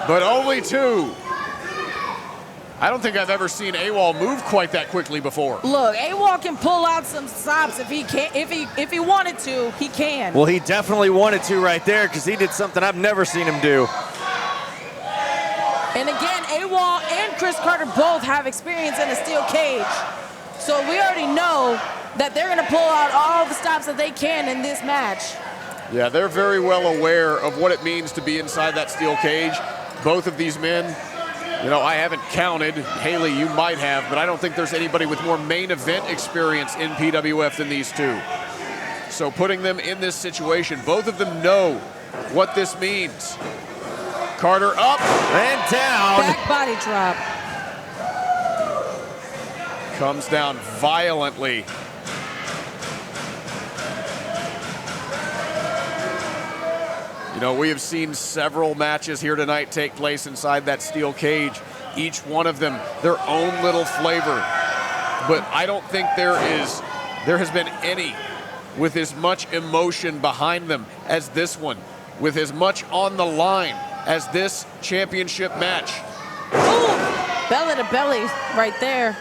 D: But only two. I don't think I've ever seen AWOL move quite that quickly before.
F: Look, AWOL can pull out some stops if he can. If he wanted to, he can.
E: Well, he definitely wanted to right there because he did something I've never seen him do.
F: And again, AWOL and Chris Carter both have experience in a steel cage. So we already know that they're going to pull out all the stops that they can in this match.
D: Yeah, they're very well aware of what it means to be inside that steel cage. Both of these men, you know, I haven't counted. Haley, you might have, but I don't think there's anybody with more main event experience in PWF than these two. So putting them in this situation, both of them know what this means. Carter up
E: and down.
F: Back body drop.
D: Comes down violently. You know, we have seen several matches here tonight take place inside that steel cage. each one of them their own little flavor. But I don't think there has been any with as much emotion behind them as this one, with as much on the line as this championship match.
F: Ooh, belly to belly right there.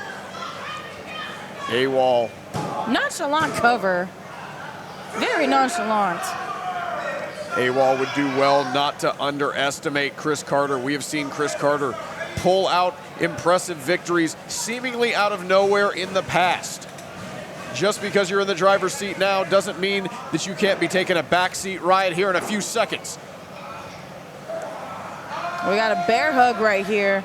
D: AWOL.
F: Nonchalant cover. Very nonchalant.
D: AWOL would do well not to underestimate Chris Carter. We have seen Chris Carter pull out impressive victories seemingly out of nowhere in the past. Just because you're in the driver's seat now doesn't mean that you can't be taking a backseat ride here in a few seconds.
F: We got a bear hug right here.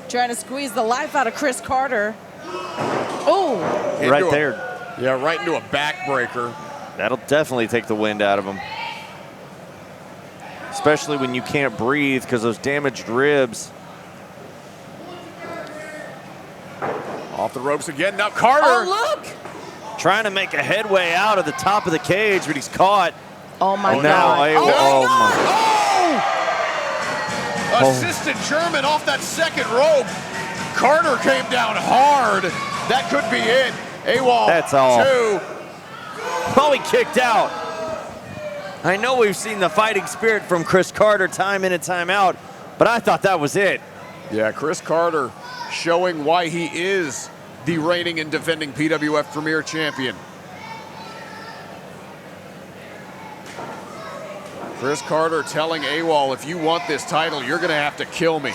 F: Trying to squeeze the life out of Chris Carter. Oh!
E: Right there.
D: Yeah, right into a backbreaker.
E: That'll definitely take the wind out of him. Especially when you can't breathe because those damaged ribs.
D: Off the ropes again. Now Carter.
F: Oh, look!
E: Trying to make a headway out of the top of the cage, but he's caught.
F: Oh, my
E: And
F: God.
E: now AWOL.
D: Oh! Assisted German off that second rope. Carter came down hard. That could be it. AWOL.
E: That's all.
D: 2.
E: Oh, he kicked out. I know we've seen the fighting spirit from Chris Carter time in and time out, but I thought that was it.
D: Yeah, Chris Carter showing why he is the reigning and defending PWF Premier Champion. Chris Carter telling AWOL, if you want this title, you're gonna have to kill me.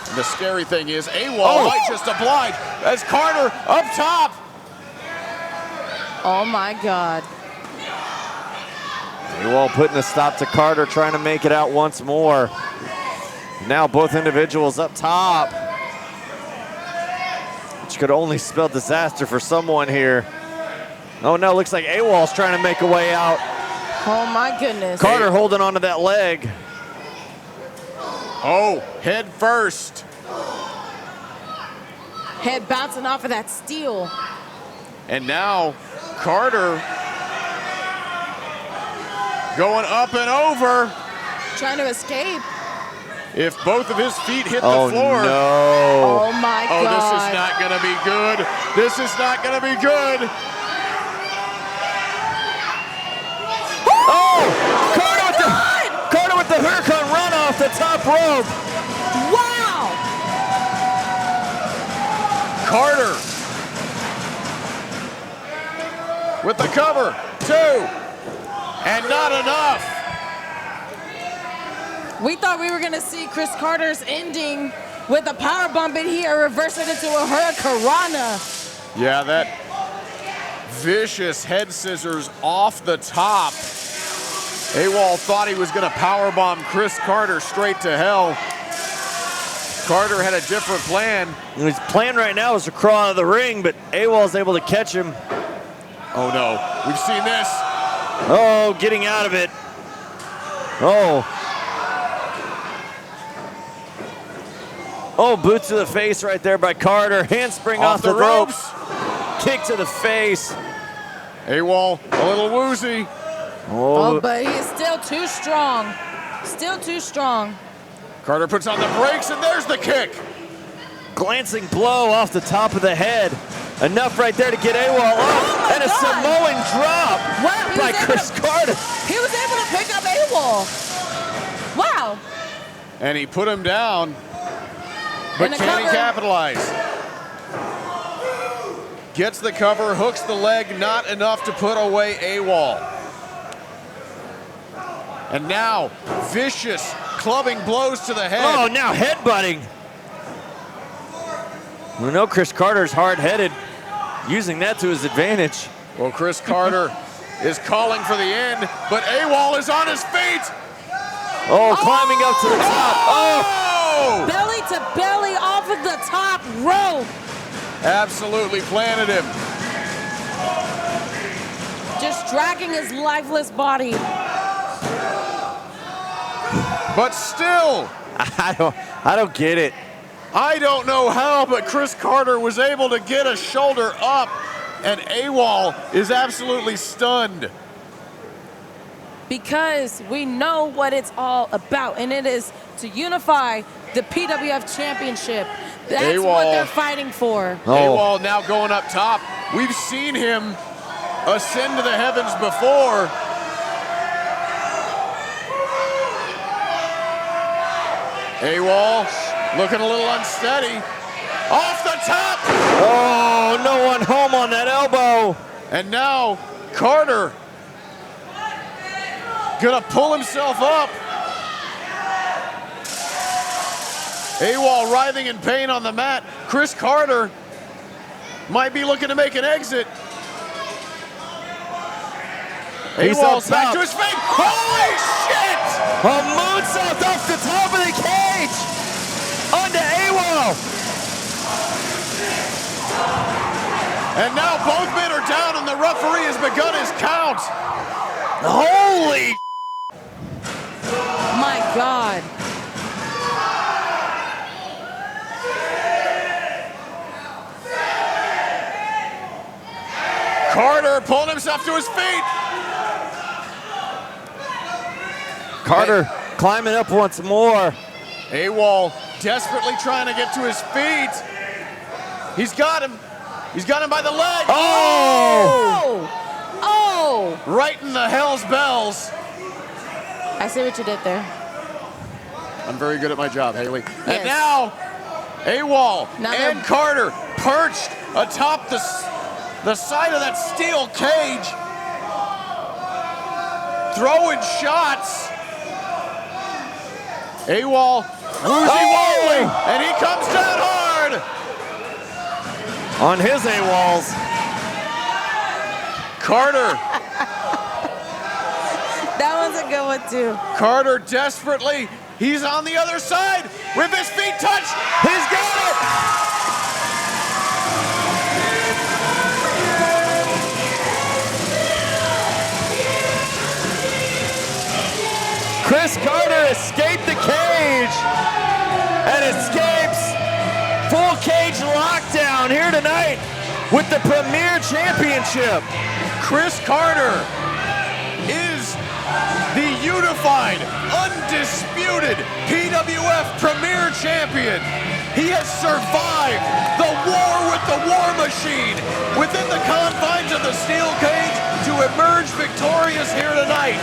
D: And the scary thing is AWOL might just oblige as Carter up top.
F: Oh, my God.
E: AWOL putting a stop to Carter, trying to make it out once more. Now both individuals up top, which could only spell disaster for someone here. Oh no, looks like AWOL's trying to make a way out.
F: Oh, my goodness.
E: Carter holding onto that leg.
D: Oh, head first.
F: Head bouncing off of that steel.
D: And now Carter going up and over.
F: Trying to escape.
D: If both of his feet hit
E: Oh
D: the floor.
E: no.
F: Oh, my
D: Oh,
F: God.
D: this is not gonna be good. This is not gonna be good.
E: Oh! Carter with the Hurricane run off the top rope.
F: Wow!
D: Carter with the cover. 2. And not enough.
F: We thought we were going to see Chris Carter's ending with a power bomb, but he reversed it into a Hurricanrana.
D: Yeah, that vicious head scissors off the top. AWOL thought he was going to powerbomb Chris Carter straight to hell. Carter had a different plan.
E: His plan right now is to crawl out of the ring, but AWOL's able to catch him.
D: Oh no, we've seen this.
E: Oh, getting out of it. Oh. Oh, boot to the face right there by Carter. Handspring off the ropes. Kick to the face.
D: AWOL a little woozy.
F: Oh, but he is still too strong. Still too strong.
D: Carter puts on the brakes, and there's the kick.
E: Glancing blow off the top of the head. Enough right there to get AWOL up.
F: Oh
E: and a
F: God.
E: Samoan drop
F: Wow,
E: by Chris Carter.
F: He was able to pick up AWOL. Wow.
D: And he put him down. But
F: And the
D: can he
F: cover.
D: capitalize? Gets the cover, hooks the leg, not enough to put away AWOL. And now, vicious clubbing blows to the head.
E: Oh, now headbutting. We know Chris Carter's hard-headed, using that to his advantage.
D: Well, Chris Carter is calling for the end, but AWOL is on his feet.
E: Oh, climbing up to the top. Oh!
F: Belly to belly off of the top rope.
D: Absolutely planted him.
F: Just dragging his lifeless body.
D: But still,
E: I don't get it.
D: I don't know how, but Chris Carter was able to get a shoulder up, and AWOL is absolutely stunned.
F: because we know what it's all about, and it is to unify the PWF Championship. That's what they're fighting for.
D: AWOL now going up top. We've seen him ascend to the heavens before. AWOL looking a little unsteady. Off the top!
E: Oh, no one home on that elbow.
D: And now Carter gonna pull himself up. AWOL writhing in pain on the mat. Chris Carter might be looking to make an exit.
E: He's
D: AWOL's
E: up
D: back
E: top.
D: to his feet. Holy shit!
E: A moonsault off the top of the cage onto AWOL.
D: And now both men are down and the referee has begun his count.
E: Holy!
F: My God.
D: Carter pulling himself to his feet.
E: Carter climbing up once more.
D: AWOL desperately trying to get to his feet. He's got him. He's got him by the leg.
F: Oh! Oh!
D: Right in the hell's bells.
F: I see what you did there.
D: I'm very good at my job, Haley.
F: Yes.
D: And now, AWOL
F: Now
D: and
F: they're-
D: Carter perched atop the side of that steel cage, throwing shots. AWOL, woozy wobbling, and he comes down hard.
E: On his AWOLs.
D: Carter,
F: That one's a good one, too.
D: Carter desperately, he's on the other side with his feet touched.
E: He's got it! Chris Carter escaped the cage and escapes full cage lockdown here tonight with the Premier Championship.
D: Chris Carter is the unified, undisputed PWF Premier Champion. He has survived the war with the War Machine within the confines of the steel cage to emerge victorious here tonight.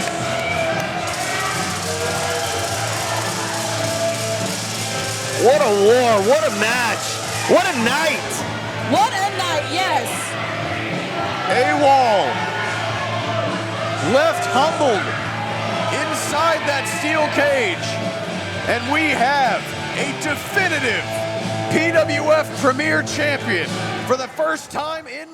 E: What a war, what a match, what a night.
F: What a night, yes.
D: AWOL left humbled inside that steel cage. And we have a definitive PWF Premier Champion for the first time in